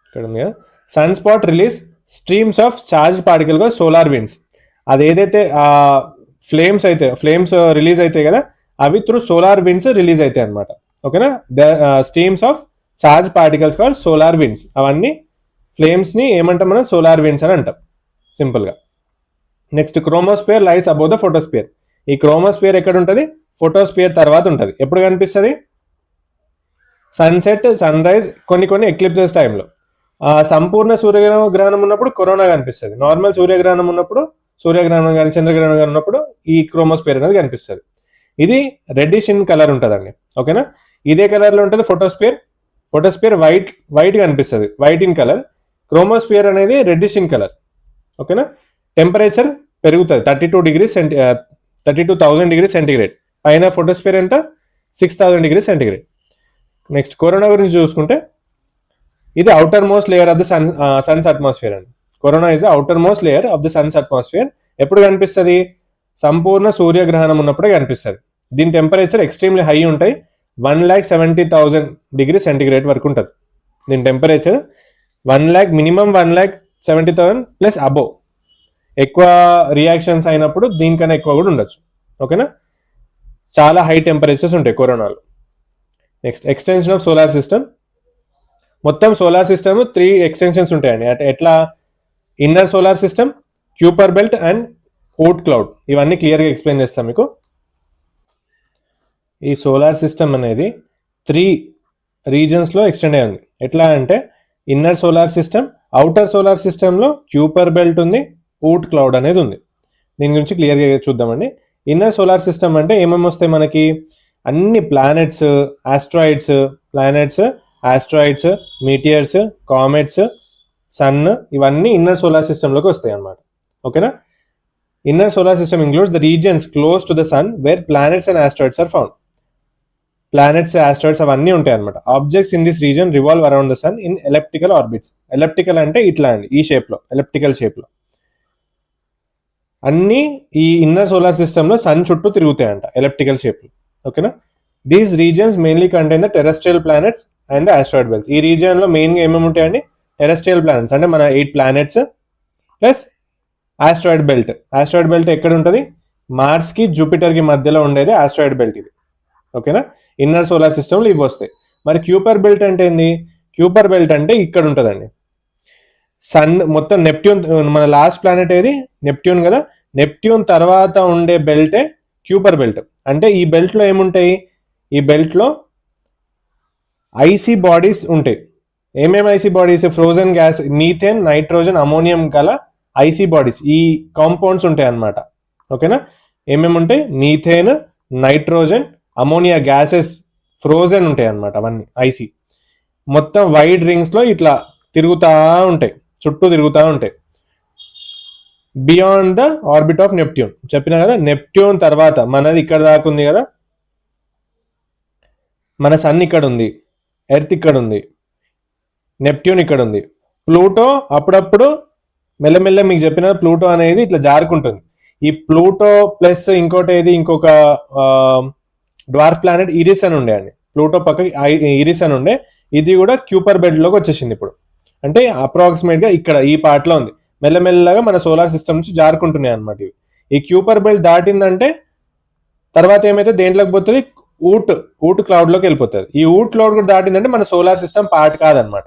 ఇక్కడ ఉంది కదా, sun spot release streams of charge particle గా సోలార్ విండ్స్. అది ఏదైతే ఫ్లేమ్స్ రిలీజ్ అవుతాయి కదా, అవి త్రూ సోలార్ విండ్స్ రిలీజ్ అవుతాయి అనమాట. ఓకేనా? The streams of charge particles call solar winds. అవన్నీ ఫ్లేమ్స్ ని ఏమంటాం మనం? సోలార్ విండ్స్ అని అంటాం సింపుల్ గా. Next chromosphere lies above the photosphere. ఈ క్రోమోస్పియర్ ఎక్కడ ఉంటుంది? ఫోటోస్పియర్ తర్వాత ఉంటుంది. ఎప్పుడు కనిపిస్తుంది? సన్సెట్, సన్ రైజ్, కొన్ని ఎక్లిప్సెస్ టైంలో. సంపూర్ణ సూర్యగ్రహణం ఉన్నప్పుడు కరోనా కనిపిస్తుంది. నార్మల్ సూర్యగ్రహణం ఉన్నప్పుడు, సూర్యగ్రహణం కానీ చంద్రగ్రహణం కానీ ఉన్నప్పుడు ఈ క్రోమోస్పియర్ అనేది కనిపిస్తుంది. ఇది రెడ్డిష్ ఇన్ కలర్ ఉంటుందండి. ఓకేనా? ఇదే కలర్లో ఉంటుంది ఫోటోస్పియర్ వైట్ కనిపిస్తుంది, వైట్ ఇన్ కలర్. క్రోమోస్పియర్ అనేది రెడ్డిష్ ఇన్ కలర్. ఓకేనా? టెంపరేచర్ పెరుగుతుంది 32,000 degrees సెంటిగ్రేడ్. పైన ఫోటోస్పియర్ ఎంత? 6,000 degrees సెంటిగ్రేడ్. నెక్స్ట్ కరోనా గురించి చూసుకుంటే, ఇది outermost layer of the sun's atmosphere అండి. Corona is the outermost layer of the sun's atmosphere. ఎప్పుడు కనిపిస్తుంది? సంపూర్ణ సూర్యగ్రహణం ఉన్నప్పుడే కనిపిస్తుంది. దీని టెంపరేచర్ ఎక్స్ట్రీమ్లీ హై ఉంటాయి, 1,70,000 degrees సెంటిగ్రేడ్ వరకు ఉంటుంది. దీని టెంపరేచర్ మినిమం 1,70,000 ప్లస్ అబోవ్. ఎక్కువ రియాక్షన్స్ అయినప్పుడు దీనికన్నా ఎక్కువ కూడా ఉండొచ్చు. ఓకేనా? చాలా హై టెంపరేచర్స్ ఉంటాయి కరోనాలో. Next extension of solar system. మొత్తం సోలార్ సిస్టమ్ 3 ఎక్స్టెన్షన్స్ ఉంటాయండి. ఎట్లా? Inner solar system, Kuiper belt and vote cloud. ఇవన్నీ క్లియర్గా ఎక్స్ప్లెయిన్ చేస్తాం మీకు. ఈ సోలార్ సిస్టమ్ అనేది 3 రీజన్స్లో ఎక్స్టెండ్ అయ్యింది. ఎట్లా అంటే inner solar system, outer solar సిస్టంలో క్యూపర్ బెల్ట్ ఉంది, ఓట్ క్లౌడ్ అనేది ఉంది. దీని గురించి క్లియర్గా చూద్దామండి. ఇన్నర్ సోలార్ సిస్టమ్ అంటే ఏమేమి వస్తాయి మనకి? అన్ని planets, asteroids, meteors, comets, sun, ఇవన్నీ ఇన్నర్ సోలార్ సిస్టంలోకి వస్తాయి అన్నమాట. ఓకేనా? Inner solar system includes the regions close to the sun where planets and asteroids are found. Planets, asteroids అవన్నీ ఉంటాయి అనమాట. Objects in this region revolve around the sun in elliptical orbits. Elliptical అంటే ఇట్లా అండి, ఈ షేప్లో, ఎలిప్టికల్ షేప్లో. అన్నీ ఈ ఇన్నర్ సోలార్ సిస్టంలో సన్ చుట్టూ తిరుగుతాయంట, ఎలిప్టికల్ షేప్లో. ఓకేనా? These regions mainly contain the terrestrial planets and the asteroid belts. ఈ రీజియన్లో మెయిన్గా ఏమేమి ఉంటాయండి? టెరెస్ట్రియల్ ప్లానెట్స్ అంటే మన 8 planets plus asteroid belt. Asteroid belt ఎక్కడ ఉంటుంది? మార్స్కి జూపిటర్కి మధ్యలో ఉండేది ఆస్ట్రాయిడ్ బెల్ట్ ఇది. ఓకేనా? ఇన్నర్ సోలార్ సిస్టమ్లో ఇవి వస్తాయి. మరి క్యూపర్ బెల్ట్ అంటే ఏంది? క్యూపర్ బెల్ట్ అంటే ఇక్కడ ఉంటుందండి. సన్ మొత్తం నెప్ట్యూన్, మన లాస్ట్ ప్లానెట్ ఏది? నెప్ట్యూన్ కదా. నెప్ట్యూన్ తర్వాత ఉండే బెల్టే క్యూపర్ బెల్ట్. అంటే ఈ బెల్ట్లో ఏముంటాయి? ఈ బెల్ట్లో ఐసీ బాడీస్ ఉంటాయి. ఏమేమి icy bodies? Frozen gas, methane, nitrogen, ammonium గల ఐసీ బాడీస్, ఈ కాంపౌండ్స్ ఉంటాయి అన్నమాట. ఓకేనా? ఏమేమి ఉంటాయి? Methane, nitrogen, ammonia gases frozen ఉంటాయి అన్నమాట. అవన్నీ ఐసీ మొత్తం వైడ్ రింగ్స్లో ఇట్లా తిరుగుతూ ఉంటాయి, చుట్టూ తిరుగుతూ ఉంటాయి. Beyond the orbit of Neptune చెప్పినా కదా. నెప్ట్యూన్ తర్వాత మనది ఇక్కడ దాకా ఉంది కదా, మన సన్ ఇక్కడ ఉంది, ఎర్త్ ఇక్కడ ఉంది, నెప్ట్యూన్ ఇక్కడ ఉంది. ప్లూటో అప్పుడప్పుడు మెల్లమెల్ల మీకు చెప్పిన ప్లూటో అనేది ఇట్లా జారుకుంటుంది. ఈ ప్లూటో ప్లస్ ఇంకోటి ఏది, ఇంకొక డ్వార్ఫ్ ప్లానెట్ ఇరిస్ అని ఉండే అండి. ప్లూటో పక్కకి ఇరిస్ అని ఉండే, ఇది కూడా క్యూపర్ బెల్ట్లోకి వచ్చేసింది ఇప్పుడు. అంటే అప్రాక్సిమేట్గా ఇక్కడ ఈ పార్ట్లో ఉంది. మెల్లమెల్లగా మన సోలార్ సిస్టమ్ నుంచి జారుకుంటున్నాయి అనమాట ఇవి. ఈ క్యూపర్ బెల్ట్ దాటిందంటే తర్వాత ఏమైతే దేంట్లోకి పోతుంది? ఊట్ క్లౌడ్లోకి వెళ్ళిపోతుంది. ఈ ఊట్ క్లౌడ్ కూడా దాటిందంటే మన సోలార్ సిస్టమ్ పార్ట్ కాదనమాట.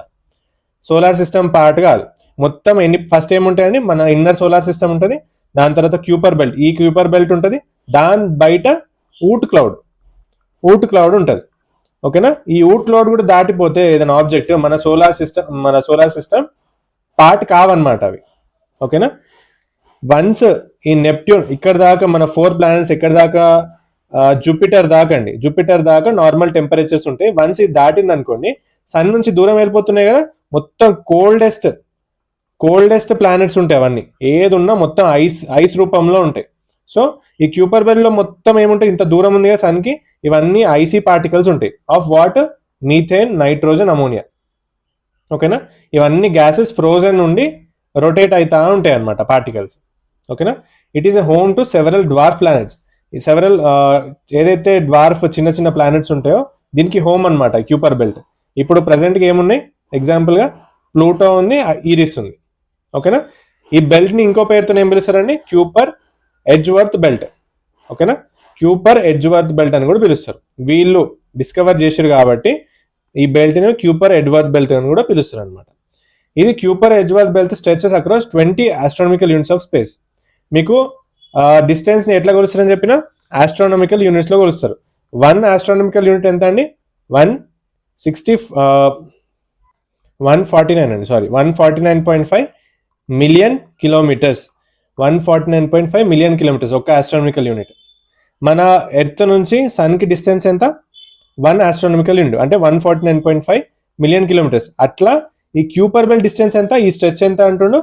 సోలార్ సిస్టమ్ పార్ట్ కాదు. మొత్తం ఫస్ట్ ఏముంటాయండి? మన ఇన్నర్ సోలార్ సిస్టమ్ ఉంటుంది, దాని తర్వాత క్యూపర్ బెల్ట్, ఈ క్యూపర్ బెల్ట్ ఉంటుంది, దాని బయట ఊట్ క్లౌడ్ ఉంటుంది. ఓకేనా? ఈ ఊట్ క్లౌడ్ కూడా దాటిపోతే ఏదైనా ఆబ్జెక్ట్ మన సోలార్ సిస్టమ్ పార్ట్ కావన్నమాట అవి. ఓకేనా? వన్స్ ఈ నెప్ట్యూన్ ఇక్కడ దాకా, మన 4 ప్లానెట్స్ ఎక్కడ దాకా? జూపిటర్ దాకా అండి. జూపిటర్ దాకా నార్మల్ టెంపరేచర్స్ ఉంటాయి. వన్స్ ఇది దాటింది అనుకోండి, సన్ నుంచి దూరం వెళ్ళిపోతున్నాయి కదా, మొత్తం కోల్డెస్ట్ ప్లానెట్స్ ఉంటాయి అవన్నీ. ఏది ఉన్నా మొత్తం ఐస్ రూపంలో ఉంటాయి. సో ఈ క్యూపర్ బెల్ట్ లో మొత్తం ఏముంటాయి? ఇంత దూరం ఉంది కదా సన్కి, ఇవన్నీ ఐసీ పార్టికల్స్ ఉంటాయి. Of what? Methane, nitrogen, ammonia. ఓకేనా? ఇవన్నీ గ్యాసెస్ ఫ్రోజన్ నుండి రొటేట్ అవుతా ఉంటాయి అన్నమాట పార్టికల్స్. ఓకేనా? It is a home to several dwarf planets. ఈ సెవెరల్ ఏదైతే డ్వార్ఫ్ చిన్న ప్లానెట్స్ ఉంటాయో దీనికి హోమ్ అన్నమాట క్యూపర్ బెల్ట్. ఇప్పుడు ప్రెసెంట్గా ఏమున్నాయి? ఎగ్జాంపుల్గా ప్లూటో ఉంది, ఈరిస్ ఉంది. ఓకేనా? ఈ బెల్ట్ని ఇంకో పేరుతో ఏం పిలుస్తారండి? Kuiper Edgeworth belt. ఓకేనా? క్యూపర్ ఎడ్జ్వర్త్ బెల్ట్ అని కూడా పిలుస్తారు. వీళ్ళు డిస్కవర్ చేశారు కాబట్టి ఈ బెల్ట్ని క్యూపర్ ఎడ్జ్వర్త్ బెల్ట్ అని కూడా పిలుస్తారు అనమాట. ఇది Kuiper Edgeworth belt stretches across 20 astronomical units of space. మీకు డిస్టెన్స్ని ఎట్లా కొలుస్తారని చెప్పిన? ఆస్ట్రానమికల్ యూనిట్స్లో కొలుస్తారు. 1 ఆస్ట్రానమికల్ యూనిట్ ఎంత అండి? 149.5 మిలియన్ కిలోమీటర్స్. 149.5 మిలియన్ కిలోమీటర్స్ ఒక ఆస్ట్రానమికల్ యూనిట్. మన ఎర్త్ నుంచి సన్కి డిస్టెన్స్ ఎంత? 1 ఆస్ట్రానమికల్ యూనిట్ అంటే 149.5 మిలియన్ కిలోమీటర్స్. అట్లా ఈ క్యూపర్ బెల్ట్ డిస్టెన్స్ ఎంత? ఈ స్ట్రెచ్ ఎంత అంటుండు?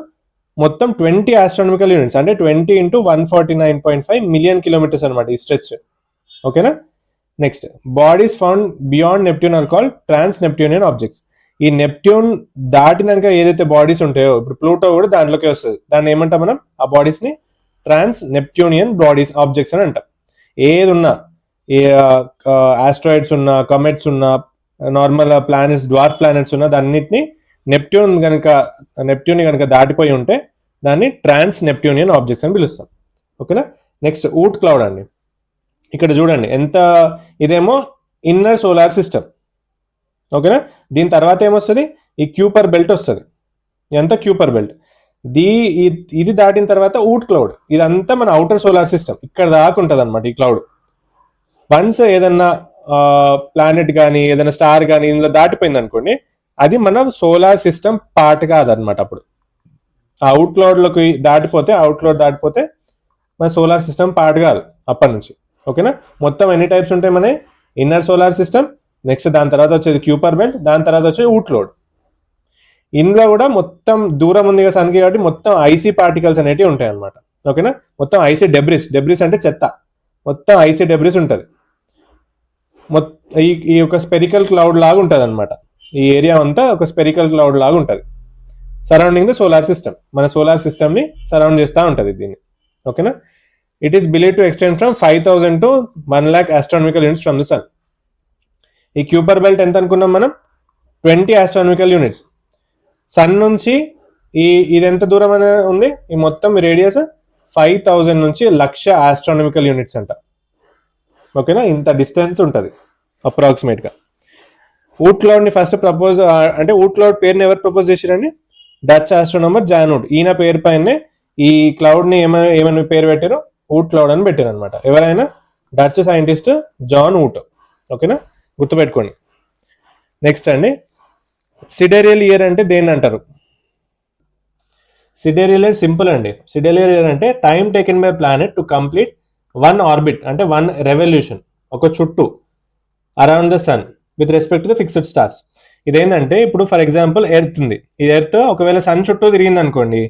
మొత్తం 20 ఆస్ట్రానమికల్ యూనిట్స్ అంటే 20 × 149.5 మిలియన్ కిలోమీటర్స్ అనమాట ఈ స్ట్రెచ్. ఓకేనా? Next, bodies found beyond Neptune are called trans Neptunian objects. ఈ నెప్ట్యూన్ దాటినాక ఏదైతే బాడీస్ ఉంటాయో, ఇప్పుడు ప్లూటో కూడా దాంట్లోకి వస్తుంది. దాన్ని ఏమంటాం మనం? ఆ బాడీస్ని ట్రాన్స్ నెప్ట్యూనియన్ బాడీస్ ఆబ్జెక్ట్స్ అని అంటాం. ఏది ఉన్నా, ఏ ఆస్ట్రాయిడ్స్ ఉన్నా, కమెట్స్ ఉన్నా, నార్మల్ ప్లానెట్స్, డ్వార్ఫ్ ప్లానెట్స్ ఉన్నా, దాన్నిటిని నెప్ట్యూన్ కనుక దాటిపోయి ఉంటే దాన్ని ట్రాన్స్ నెప్ట్యూనియన్ ఆబ్జెక్ట్స్ అని పిలుస్తాం. ఓకేనా? నెక్స్ట్, ఊట్ క్లౌడ్ అండి. ఇక్కడ చూడండి ఎంత, ఇదేమో ఇన్నర్ సోలార్ సిస్టమ్. ఓకేనా? దీని తర్వాత ఏమొస్తుంది? ఈ క్యూపర్ బెల్ట్ వస్తుంది. ఎంత? Kuiper belt. ఇది దాటిన తర్వాత ఊట్ క్లౌడ్. ఇదంతా మన అవుటర్ సోలార్ సిస్టమ్, ఇక్కడ దాకా ఉంటుంది అనమాట ఈ క్లౌడ్. వన్స్ ఏదన్నా ప్లానెట్ కానీ ఏదైనా స్టార్ కానీ ఇందులో దాటిపోయింది అనుకోండి, అది మన సోలార్ సిస్టమ్ పార్ట్ కాదనమాట. అప్పుడు ఆ అవుట్ క్లౌడ్ దాటిపోతే మన సోలార్ సిస్టమ్ పార్ట్ కాదు అప్పటి నుంచి. ఓకేనా? మొత్తం ఎన్ని టైప్స్ ఉంటాయి? మన ఇన్నర్ సోలార్ సిస్టమ్, నెక్స్ట్ దాని తర్వాత వచ్చేది క్యూపర్ బెల్ట్, దాని తర్వాత వచ్చేది ఊట్ క్లౌడ్. ఇందులో కూడా మొత్తం దూరం ఉంది కదా సన్కి, కాబట్టి మొత్తం ఐసీ పార్టికల్స్ అనేటివి ఉంటాయి అనమాట. ఓకేనా? మొత్తం ఐసీ డెబ్రిస్ అంటే చెత్త, మొత్తం ఐసీ డెబ్రిస్ ఉంటుంది. ఈ ఒక స్పెరికల్ క్లౌడ్ లాగా ఉంటుంది అనమాట. ఈ ఏరియా అంతా ఒక స్పెరికల్ క్లౌడ్ లాగా ఉంటుంది సరౌండింగ్ ద సోలార్ సిస్టమ్. మన సోలార్ సిస్టమ్ని సరౌండ్ చేస్తూ ఉంటుంది దీన్ని. ఓకేనా? It is believe to extend from 5,000 to 1 lakh astronomical units from the sun. ఈ క్యూపర్ బెల్ట్ ఎంత అనుకున్నాం మనం, 20 ఆస్ట్రానమికల్ యూనిట్స్. సన్ నుంచి ఇది ఎంత దూరం అనే ఉంది, ఈ మొత్తం రేడియస్ 5000 నుంచి 1,00,000 ఆస్ట్రానమికల్ యూనిట్స్ అంట. ఓకేనా, ఇంత డిస్టెన్స్ ఉంటుంది అప్రాక్సిమేట్గా. ఊట్ క్లౌడ్ని ఫస్ట్ ప్రపోజ్, అంటే ఊట్ క్లౌడ్ పేరుని ఎవరు ప్రపోజ్ చేశారండి, డచ్ ఆస్ట్రోనమర్ జాన్ ఊట్. ఈయన పేరు పైనే ఈ క్లౌడ్ని ఏమైనా పేరు పెట్టారు, ఊట్ క్లౌడ్ అని పెట్టారు అనమాట. ఎవరైనా డచ్ సైంటిస్ట్ జాన్ ఊట్. ఓకేనా, గుర్తుపెట్టుకోండి. నెక్స్ట్ అండి, సిడేరియల్ ఇయర్ అంటే దేన్ని అంటారు? సిడేరియల్ ఇయర్ సింపుల్ అండి. సిడేరియల్ ఇయర్ అంటే time taken by planet to complete 1 orbit, అంటే 1 రెవల్యూషన్, ఒక చుట్టూ around the sun with respect to the fixed stars. ఇదేంటంటే ఇప్పుడు ఫర్ ఎగ్జాంపుల్ ఎర్త్ ఉంది, ఈ ఎర్త్ ఒకవేళ సన్ చుట్టూ తిరిగింది అనుకోండి,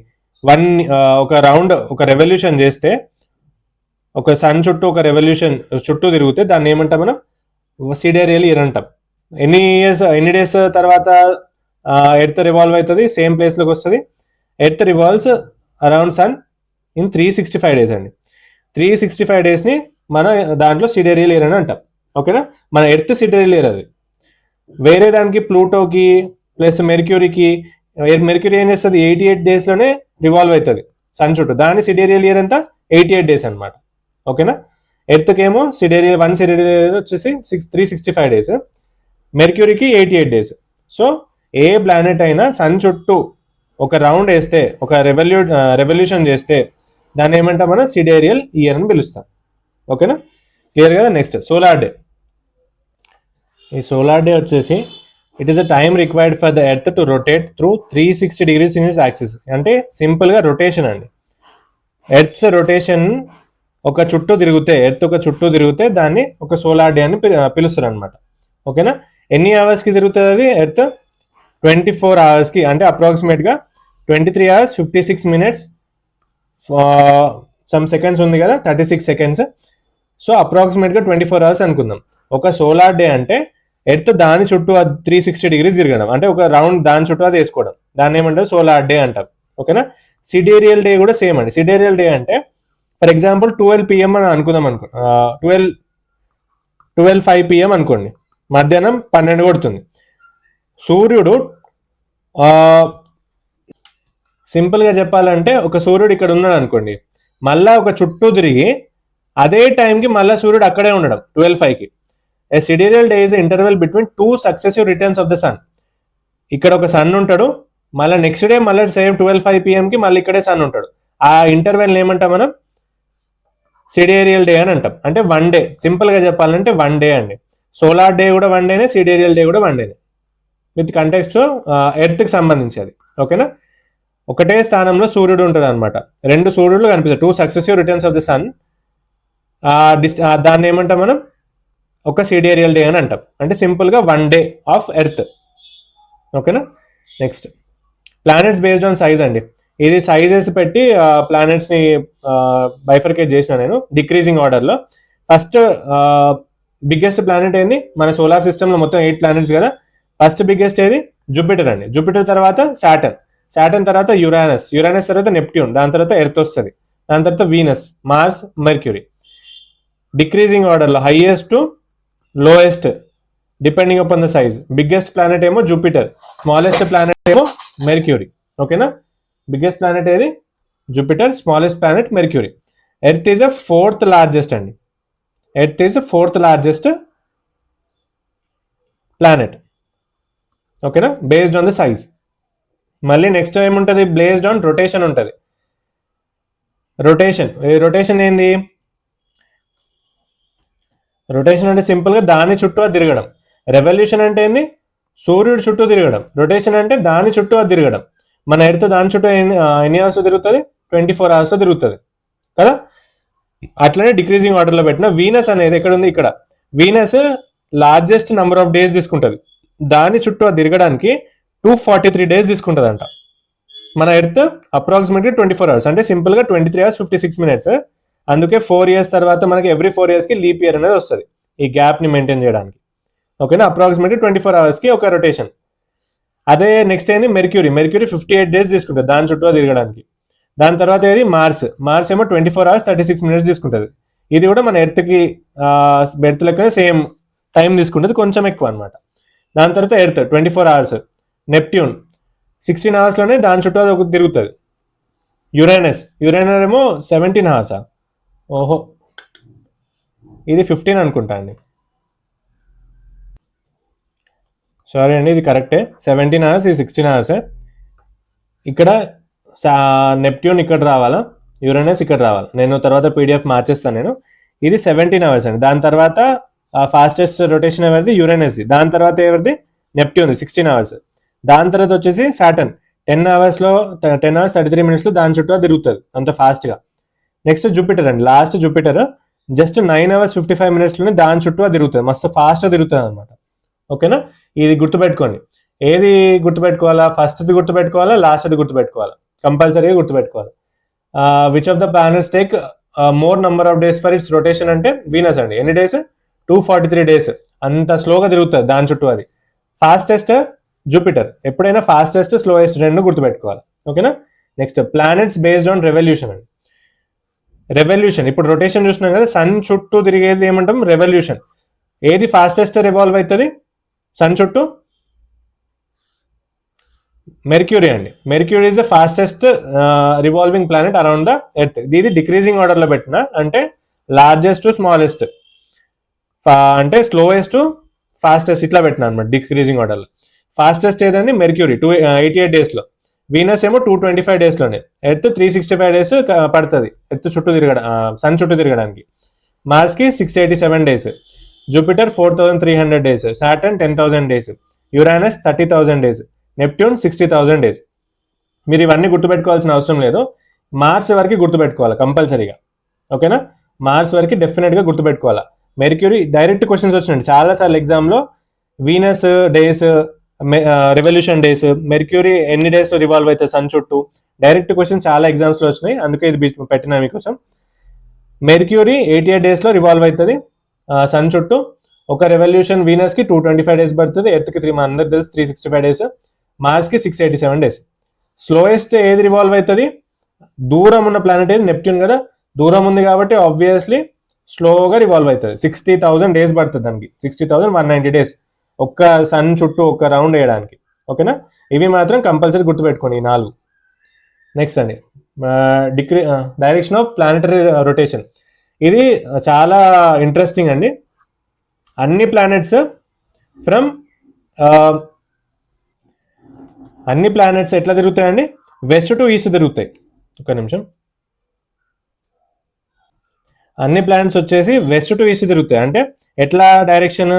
ఒక రౌండ్, ఒక రెవల్యూషన్ చేస్తే, ఒక సన్ చుట్టూ ఒక రెవల్యూషన్ చుట్టూ తిరిగితే దాన్ని ఏమంటాం మనం, సిడేరియల్ ఇయర్ అంటాం. ఎన్ని డేస్ తర్వాత ఎర్త్ రివాల్వ్ అవుతుంది, సేమ్ ప్లేస్లోకి వస్తుంది. Earth revolves around sun in 365 days అండి. 365 డేస్ని మన దాంట్లో సిడేరియల్ ఇయర్ అని అంటాం. ఓకేనా, మన ఎర్త్ సిడేరియల్ ఇయర్ అది. వేరే దానికి ప్లూటోకి ప్లస్ మెర్క్యూరీకి, మెర్క్యూరీ ఏం చేస్తుంది, 88 డేస్లోనే రివాల్వ్ అవుతుంది సన్ చుట్టూ, దాని సిడేరియల్ ఇయర్ అంతా 88 డేస్ అనమాట. ఓకేనా, ఎర్త్కి ఏమో వన్ సిడేరియల్ ఇయర్ వచ్చేసి 365 డేస్, మెర్క్యూరీకి 88 డేస్. సో ఏ ప్లానెట్ అయినా సన్ చుట్టూ ఒక రౌండ్ వేస్తే, ఒక రెవల్యూషన్ చేస్తే దాన్ని ఏమంటాం మనం, సిడేరియల్ ఇయర్ అని పిలుస్తాం. ఓకేనా, క్లియర్ కదా. Next solar day. ఈ సోలార్ డే వచ్చేసి it is a time required for the earth to rotate through 360 degrees in it's axis. అంటే సింపుల్గా రొటేషన్ అండి. ఎర్త్స్ రొటేషన్ ఒక చుట్టూ తిరిగితే, ఎర్త్ ఒక చుట్టూ తిరిగితే దాన్ని ఒక సోలార్ డే అని పిలుస్తారు అనమాట. ఓకేనా, ఎన్ని అవర్స్కి తిరుగుతుంది అది ఎర్త్, 24 అవర్స్కి, అంటే అప్రాక్సిమేట్గా 23 hours 56 minutes సమ్ సెకండ్స్ ఉంది కదా, 36 seconds. సో అప్రాక్సిమేట్గా 24 hours అనుకుందాం. ఒక సోలార్ డే అంటే ఎర్త్ దాని చుట్టూ 360 degrees తిరగడం, అంటే ఒక రౌండ్ దాని చుట్టూ అది వేసుకోవడం, దాన్ని ఏమంటారు, సోలార్ డే అంటారు. ఓకేనా, సిడేరియల్ డే కూడా సేమ్ అండి. సిడేరియల్ డే అంటే ఫర్ ఎగ్జాంపుల్ 12 PM అని అనుకుందాం, 12:05 PM అనుకోండి, మధ్యాహ్నం 12 కొడుతుంది. సూర్యుడు సింపుల్గా చెప్పాలంటే ఒక సూర్యుడు ఇక్కడ ఉన్నాడు అనుకోండి, మళ్ళా ఒక చుట్టూ తిరిగి అదే టైంకి మళ్ళీ సూర్యుడు అక్కడే ఉండడం 12:05కి. A sidereal day is interval between 2 successive returns of the sun. ఇక్కడ ఒక సన్ ఉంటాడు, మళ్ళీ నెక్స్ట్ డే మళ్ళీ సేమ్ 12:05 PMకి మళ్ళీ ఇక్కడే సన్ ఉంటాడు. ఆ ఇంటర్వెల్ ఏమంటాం మనం, సిడేరియల్ డే అని అంటాం. అంటే 1 day, సింపుల్గా చెప్పాలంటే 1 day అండి. సోలార్ డే కూడా 1 dayనే, సిడేరియల్ డే కూడా 1 dayనే, విత్ కంటెక్స్ట్ ఎర్త్కి సంబంధించి అది. ఓకేనా, ఒకటే స్థానంలో సూర్యుడు ఉంటుంది అనమాట, 2 సూర్యుడు కనిపిస్తాయి, 2 successive returns of the sun. దాన్ని ఏమంటాం మనం, ఒక సిడేరియల్ డే అని అంటాం. అంటే సింపుల్గా 1 day ఆఫ్ ఎర్త్. ఓకేనా, next planets based on size అండి. ఇది సైజెస్ పెట్టి ప్లానెట్స్ని బైఫర్కేట్ చేసిన నేను డిక్రీజింగ్ ఆర్డర్లో. ఫస్ట్ బిగ్గెస్ట్ ప్లానెట్ ఏంది, మన సోలార్ సిస్టంలో మొత్తం 8 planets కదా. ఫస్ట్ బిగ్గెస్ట్ ఏది, జూపిటర్ అండి. జూపిటర్ తర్వాత సాటర్న్ తర్వాత యురానస్ తర్వాత నెప్ట్యూన్, దాని తర్వాత ఎర్త్ వస్తుంది, దాని తర్వాత వీనస్, మార్స్, మెర్క్యూరీ. డిక్రీజింగ్ ఆర్డర్లో highest to lowest depending upon the size. Biggest planet ఏమో జూపిటర్, స్మాలెస్ట్ ప్లానెట్ ఏమో మెర్క్యూరీ. ఓకేనా, బిగ్గెస్ట్ ప్లానెట్ ఏది, Jupiter, smallest planet mercury. Earth is the 4th largest అండి. Earth is 4th largest planet. ఓకేనా, based on the size. మళ్ళీ next ఏముంటుంది, based on rotation ఉంటుంది. Rotation ఏంది, రొటేషన్ అంటే సింపుల్గా దాని చుట్టూ అది తిరగడం. రెవల్యూషన్ అంటే ఏంది, సూర్యుడు చుట్టూ తిరగడం. రొటేషన్ అంటే దాని చుట్టూ అది తిరగడం. మన ఎర్త్ దాని చుట్టూ ఎన్ని అవర్స్ తిరుగుతుంది, 24 hours తిరుగుతుంది కదా. అట్లనే డిక్రీజింగ్ ఆర్డర్లో పెట్టిన వీనస్ అనేది ఎక్కడ ఉంది, ఇక్కడ. Venus largest number of days తీసుకుంటుంది, దాని చుట్టూ అది తిరగడానికి 243 days తీసుకుంటుంది అంట. మన ఎర్త్ అప్రాక్సిమేట్లీ 24 hours, అంటే సింపుల్గా 23 hours 56 minutes. అందుకే 4 years తర్వాత మనకి ఎవ్రీ 4 yearsకి లీప్ ఇయర్ అనేది వస్తుంది, ఈ గ్యాప్ని మెయింటైన్ చేయడానికి. ఓకేనా, అప్రాక్సిమేట్లీ 24 hoursకి ఒక రొటేషన్. అదే నెక్స్ట్ ఏంది, మెర్క్యూరీ 58 days తీసుకుంటుంది దాని చుట్టూ తిరగడానికి. దాని తర్వాత ఏది, మార్స్ ఏమో 24 hours 36 minutes తీసుకుంటుంది. ఇది కూడా మన ఎర్త్ లెక్కనే సేమ్ టైం తీసుకుంటుంది, కొంచెం ఎక్కువ అనమాట. దాని తర్వాత ఎర్త్ 24 hours, నెప్ట్యూన్ 16 hours దాని చుట్టూ అది ఒకటి తిరుగుతుంది. యురేనస్ ఏమో 17 hours. ఓహో, ఇది 15 అనుకుంటా అండి, సారీ అండి, ఇది కరెక్టే, 17 hours, ఇది 16 hours. ఇక్కడ నెప్ట్యూన్ ఇక్కడ రావాలా, యురేనస్ ఇక్కడ రావాలి. నేను తర్వాత పీడిఎఫ్ మార్చేస్తాను నేను. ఇది 17 hours అండి. దాని తర్వాత ఫాస్టెస్ట్ రొటేషన్ ఎవరిది, యురేనస్ది. దాని తర్వాత ఎవరిది, నెప్ట్యూన్ది 16 hours. దాని తర్వాత వచ్చేసి సాటర్న్ 10 hours 33 minutes దాని చుట్టూ తిరుగుతుంది అంత ఫాస్ట్గా. నెక్స్ట్ జూపిటర్ అండి, last Jupiter just 9 hours 55 minutes దాని చుట్టూ తిరుగుతుంది, మస్తు ఫాస్ట్గా తిరుగుతుంది అనమాట. ఓకేనా, ఇది గుర్తుపెట్టుకోండి. ఏది గుర్తుపెట్టుకోవాలా, ఫస్ట్ది గుర్తుపెట్టుకోవాలా, లాస్ట్ది గుర్తుపెట్టుకోవాలా, కంపల్సరీగా గుర్తుపెట్టుకోవాలి. Which of the planets take more number of days for it's rotation అంటే వీనస్ అండి. ఎన్ని డేస్, 243 days. అంత స్లోగా తిరుగుతుంది దాని చుట్టూ అది. ఫాస్టెస్ట్ జూపిటర్, ఎప్పుడైనా ఫాస్టెస్ట్ స్లోయెస్ట్ రెండు గుర్తుపెట్టుకోవాలి. ఓకేనా. Next planets based on revolution అండి. రెవల్యూషన్, ఇప్పుడు రొటేషన్ చూస్తున్నాం కదా, సన్ చుట్టూ తిరిగేది ఏమంటాం, రెవల్యూషన్. ఏది ఫాస్టెస్ట్ రివాల్వ్ అవుతుంది సన్ చుట్టూ, మెర్క్యూరీ అండి. Mercury is the fastest revolving planet around the earth. ఇది డిక్రీజింగ్ ఆర్డర్లో పెట్టిన, అంటే లార్జెస్ట్ టు స్మాలెస్ట్, అంటే స్లోయెస్ట్ టు ఫాస్టెస్ట్ ఇట్లా పెట్టిన అనమాట డిక్రీజింగ్ ఆర్డర్లో. ఫాస్టెస్ట్ ఏదండి, మెర్క్యూరీ 288 days. వీనస్ ఏమో 225 days. ఎర్త్ 365 days పడుతుంది ఎర్త్ చుట్టూ సన్ చుట్టూ తిరగడానికి. మార్స్కి 687 days, Jupiter 4300 days, Saturn 10,000 days, Uranus 30,000 days, Neptune 60,000 days. మీరు ఇవన్నీ గుర్తుపెట్టుకోవాల్సిన అవసరం లేదు, మార్స్ వరకు గుర్తుపెట్టుకోవాలి కంపల్సరీగా. ఓకేనా, మార్స్ వరకు డెఫినెట్గా గుర్తుపెట్టుకోవాలి. మెర్క్యూరీ డైరెక్ట్ క్వశ్చన్స్ వచ్చినాయండి చాలాసార్లు ఎగ్జామ్లో. Venus days, revolution days, mercury ఎన్ని డేస్లో రివాల్వ్ అవుతుంది సన్ చుట్టూ, డైరెక్ట్ క్వశ్చన్ చాలా ఎగ్జామ్స్లో వచ్చినాయి, అందుకే ఇది పెట్టినా మీకోసం. మెర్క్యూరీ 88 days రివాల్వ్ అవుతుంది సన్ చుట్టూ. ఒక రెవల్యూషన్ వీనస్కి 225 days పడుతుంది, ఎర్త్కి 365 days, మార్స్కి 687 days. స్లోయెస్ట్ ఏది రివాల్వ్ అవుతుంది, దూరం ఉన్న ప్లానెట్ ఏది, నెప్ట్యూన్ కదా, దూరం ఉంది కాబట్టి ఆబ్వియస్లీ స్లోగా రివాల్వ్ అవుతుంది. 60,000 days పడుతుంది దానికి, 60,190 days ఒక్క సన్ చుట్టూ ఒక్క రౌండ్ వేయడానికి. ఓకేనా, ఇవి మాత్రం కంపల్సరీ గుర్తుపెట్టుకోండి ఈ 4. నెక్స్ట్ అండి, డైరెక్షన్ ఆఫ్ ప్లానెటరీ రొటేషన్. ఇది చాలా ఇంట్రెస్టింగ్ అండి. అన్ని ప్లానెట్స్ ఎట్లా తిరుగుతాయండి, వెస్ట్ టు ఈస్ట్ తిరుగుతాయి. ఒక నిమిషం, అన్ని ప్లానెట్స్ వచ్చేసి వెస్ట్ టు ఈస్ట్ తిరుగుతాయి. అంటే ఎట్లా డైరెక్షన్,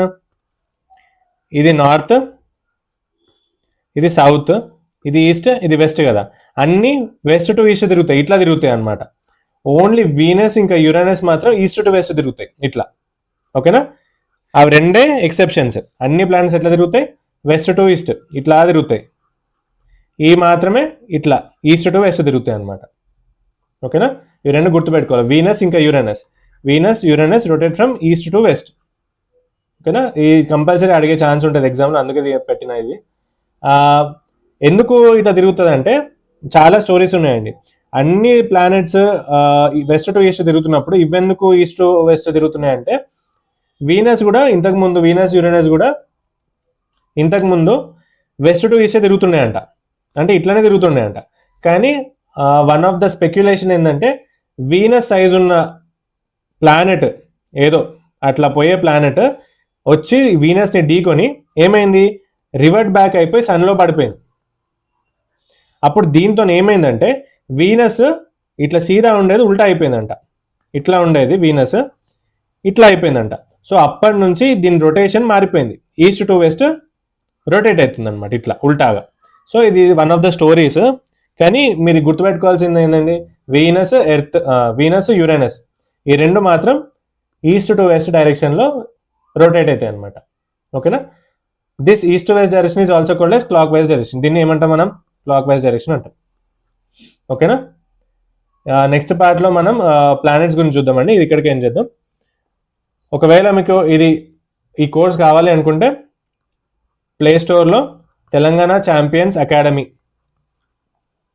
ఇది నార్త్, ఇది సౌత్, ఇది ఈస్ట్, ఇది వెస్ట్ కదా, అన్ని వెస్ట్ టు ఈస్ట్ తిరుగుతాయి, ఇట్లా తిరుగుతాయి అనమాట. ఓన్లీ వీనస్ ఇంకా యురేనస్ మాత్రం ఈస్ట్ టు వెస్ట్ తిరుగుతాయి ఇట్లా. ఓకేనా, అవి రెండే ఎక్సెప్షన్స్. అన్ని ప్లానెట్స్ ఎట్లా తిరుగుతాయి, వెస్ట్ టు ఈస్ట్ ఇట్లా తిరుగుతాయి, ఈ మాత్రమే ఇట్లా ఈస్ట్ టు వెస్ట్ తిరుగుతాయి అనమాట. ఓకేనా, ఇవి రెండు గుర్తుపెట్టుకోవాలి, వీనస్ ఇంకా Uranus. Venus Uranus rotate from east to west. ఓకేనా, ఈ కంపల్సరీ అడిగే ఛాన్స్ ఉంటుంది ఎగ్జామ్లో, అందుకే పెట్టిన ఇది. ఎందుకు ఇట్లా తిరుగుతుంది అంటే చాలా స్టోరీస్ ఉన్నాయండి. అన్ని ప్లానెట్స్ వెస్ట్ టు ఈస్ట్ తిరుగుతున్నప్పుడు ఇవెందుకు ఈస్ట్ టు వెస్ట్ తిరుగుతున్నాయంటే, వీనస్ కూడా ఇంతకుముందు, వీనస్ యురేనస్ కూడా ఇంతకుముందు వెస్ట్ టు ఈస్ట్ తిరుగుతున్నాయంట, అంటే ఇట్లానే తిరుగుతున్నాయంట. కానీ వన్ ఆఫ్ ద స్పెక్యులేషన్ ఏంటంటే, వీనస్ సైజ్ ఉన్న ప్లానెట్ ఏదో అట్లా పోయే ప్లానెట్ వచ్చి వీనస్ని ఢీకొని ఏమైంది, రివర్ట్ బ్యాక్ అయిపోయి సన్లో పడిపోయింది. అప్పుడు దీంతో ఏమైందంటే, వీనస్ ఇట్లా సీదా ఉండేది ఉల్టా అయిపోయిందంట, ఇట్లా ఉండేది వీనస్ ఇట్లా అయిపోయిందంట. సో అప్పటి నుంచి దీని రొటేషన్ మారిపోయింది, ఈస్ట్ టు వెస్ట్ రొటేట్ అవుతుంది అనమాట ఇట్లా ఉల్టాగా. సో ఇది వన్ ఆఫ్ ద స్టోరీస్. కానీ మీరు గుర్తుపెట్టుకోవాల్సింది ఏంటండి, వీనస్ యురేనస్ ఈ రెండు మాత్రం ఈస్ట్ టు వెస్ట్ డైరెక్షన్లో రొటేట్ అవుతాయి అనమాట. ఓకేనా, this east to west direction is also called as clock wise direction. దీన్ని ఏమంటాం మనం, క్లాక్ వైజ్ డైరెక్షన్ అంటాం. ఓకేనా, నెక్స్ట్ పార్ట్లో మనం ప్లానెట్స్ గురించి చూద్దామండి. ఇది ఇక్కడికి ఏం చేద్దాం. ఒకవేళ మీకు ఈ కోర్స్ కావాలి అనుకుంటే ప్లే స్టోర్లో Telangana champions academy,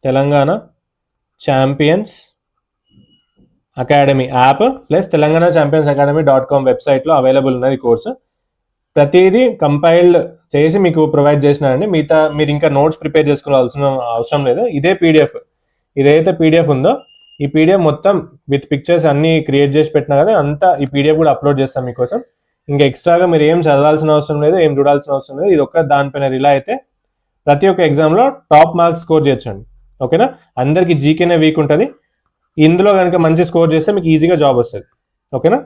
Telangana champions academy app plus Telangana champions academy .com వెబ్సైట్లో అవైలబుల్ ఉన్నది కోర్సు. ప్రతిదీ కంపైల్డ్ చేసి మీకు ప్రొవైడ్ చేసినానండి. మిగతా మీరు ఇంకా నోట్స్ ప్రిపేర్ చేసుకోవాల్సిన అవసరం లేదు. ఇదే పీడిఎఫ్, ఇదైతే పీడిఎఫ్ ఉందో ఈ పీడిఎఫ్ మొత్తం విత్ పిక్చర్స్ అన్నీ క్రియేట్ చేసి పెట్టినా కదా, అంతా ఈ పీడిఎఫ్ కూడా అప్లోడ్ చేస్తాం మీకోసం. ఇంకా ఎక్స్ట్రాగా మీరు ఏం చదవాల్సిన అవసరం లేదు, ఏం చూడాల్సిన అవసరం లేదు. ఇది ఒక్క దానిపైన రిలా అయితే ప్రతి ఒక్క ఎగ్జామ్లో టాప్ మార్క్స్ స్కోర్ చేయొచ్చండి. ఓకేనా? అందరికీ జీకేనే వీక్ ఉంటుంది. ఇందులో కనుక మంచి స్కోర్ చేస్తే మీకు ఈజీగా జాబ్ వస్తుంది. ఓకేనా?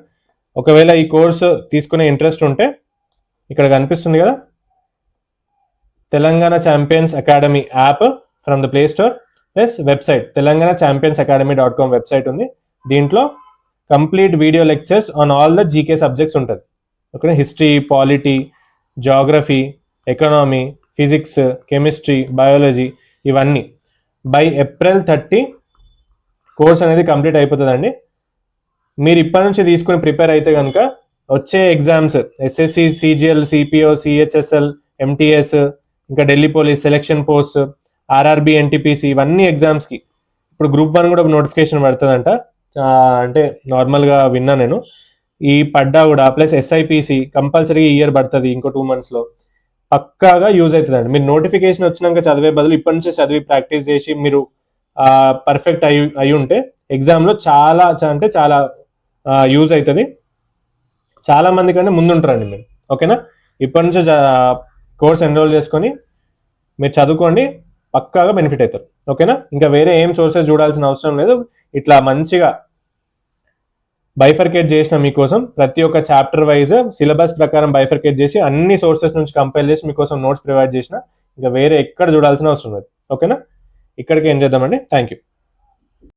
ఒకవేళ ఈ కోర్సు తీసుకునే ఇంట్రెస్ట్ ఉంటే ఇక్కడ కనిపిస్తుంది కదా, Telangana champions academy app from the play store plus website Telangana champions academy dot com website ఉంది. దీంట్లో complete video lectures on all the GK subjects ఉంటుంది. ఓకేనా? History, polity, geography, economy, physics, chemistry, biology, ఇవన్నీ బై ఏప్రిల్ 30 కోర్స్ అనేది కంప్లీట్ అయిపోతుందండి. మీరు ఇప్పటి నుంచి తీసుకుని ప్రిపేర్ అయితే కనుక వచ్చే exams SSC, CGL, CPO, CHSL, MTS, ఇంకా Delhi police selection post, RRB, NTPC, ఇవన్నీ ఎగ్జామ్స్కి ఇప్పుడు గ్రూప్ 1 కూడా నోటిఫికేషన్ పడుతుందంట. అంటే నార్మల్గా విన్నా నేను. ఈ పడ్డా కూడా ప్లస్ ఎస్ఐపిసి కంపల్సరీ ఇయర్ పడుతుంది ఇంకో 2 monthsలో. పక్కాగా యూజ్ అవుతుందండి. మీరు నోటిఫికేషన్ వచ్చినాక చదివే బదులు ఇప్పటి నుంచే చదివి ప్రాక్టీస్ చేసి మీరు పర్ఫెక్ట్ అయి ఉంటే ఎగ్జామ్లో చాలా అంటే చాలా యూజ్ అవుతుంది. చాలా మంది కంటే ముందు ఉంటారండి మీరు. ఓకేనా? ఇప్పటి నుంచే కోర్స్ ఎన్రోల్ చేసుకొని మీరు చదువుకోండి, పక్కాగా బెనిఫిట్ అవుతారు. ఓకేనా? ఇంకా వేరే ఏం సోర్సెస్ చూడాల్సిన అవసరం లేదు. ఇట్లా మంచిగా బైఫర్కేట్ చేసిన మీకోసం ప్రతి ఒక్క చాప్టర్ వైజ్ సిలబస్ ప్రకారం బైఫర్కేట్ చేసి అన్ని సోర్సెస్ నుంచి కంపైల్ చేసి మీకోసం నోట్స్ ప్రొవైడ్ చేసిన. ఇంకా వేరే ఎక్కడ చూడాల్సిన అవసరం లేదు. ఓకేనా? ఇక్కడికి ఏం చేద్దామండి. Thank you.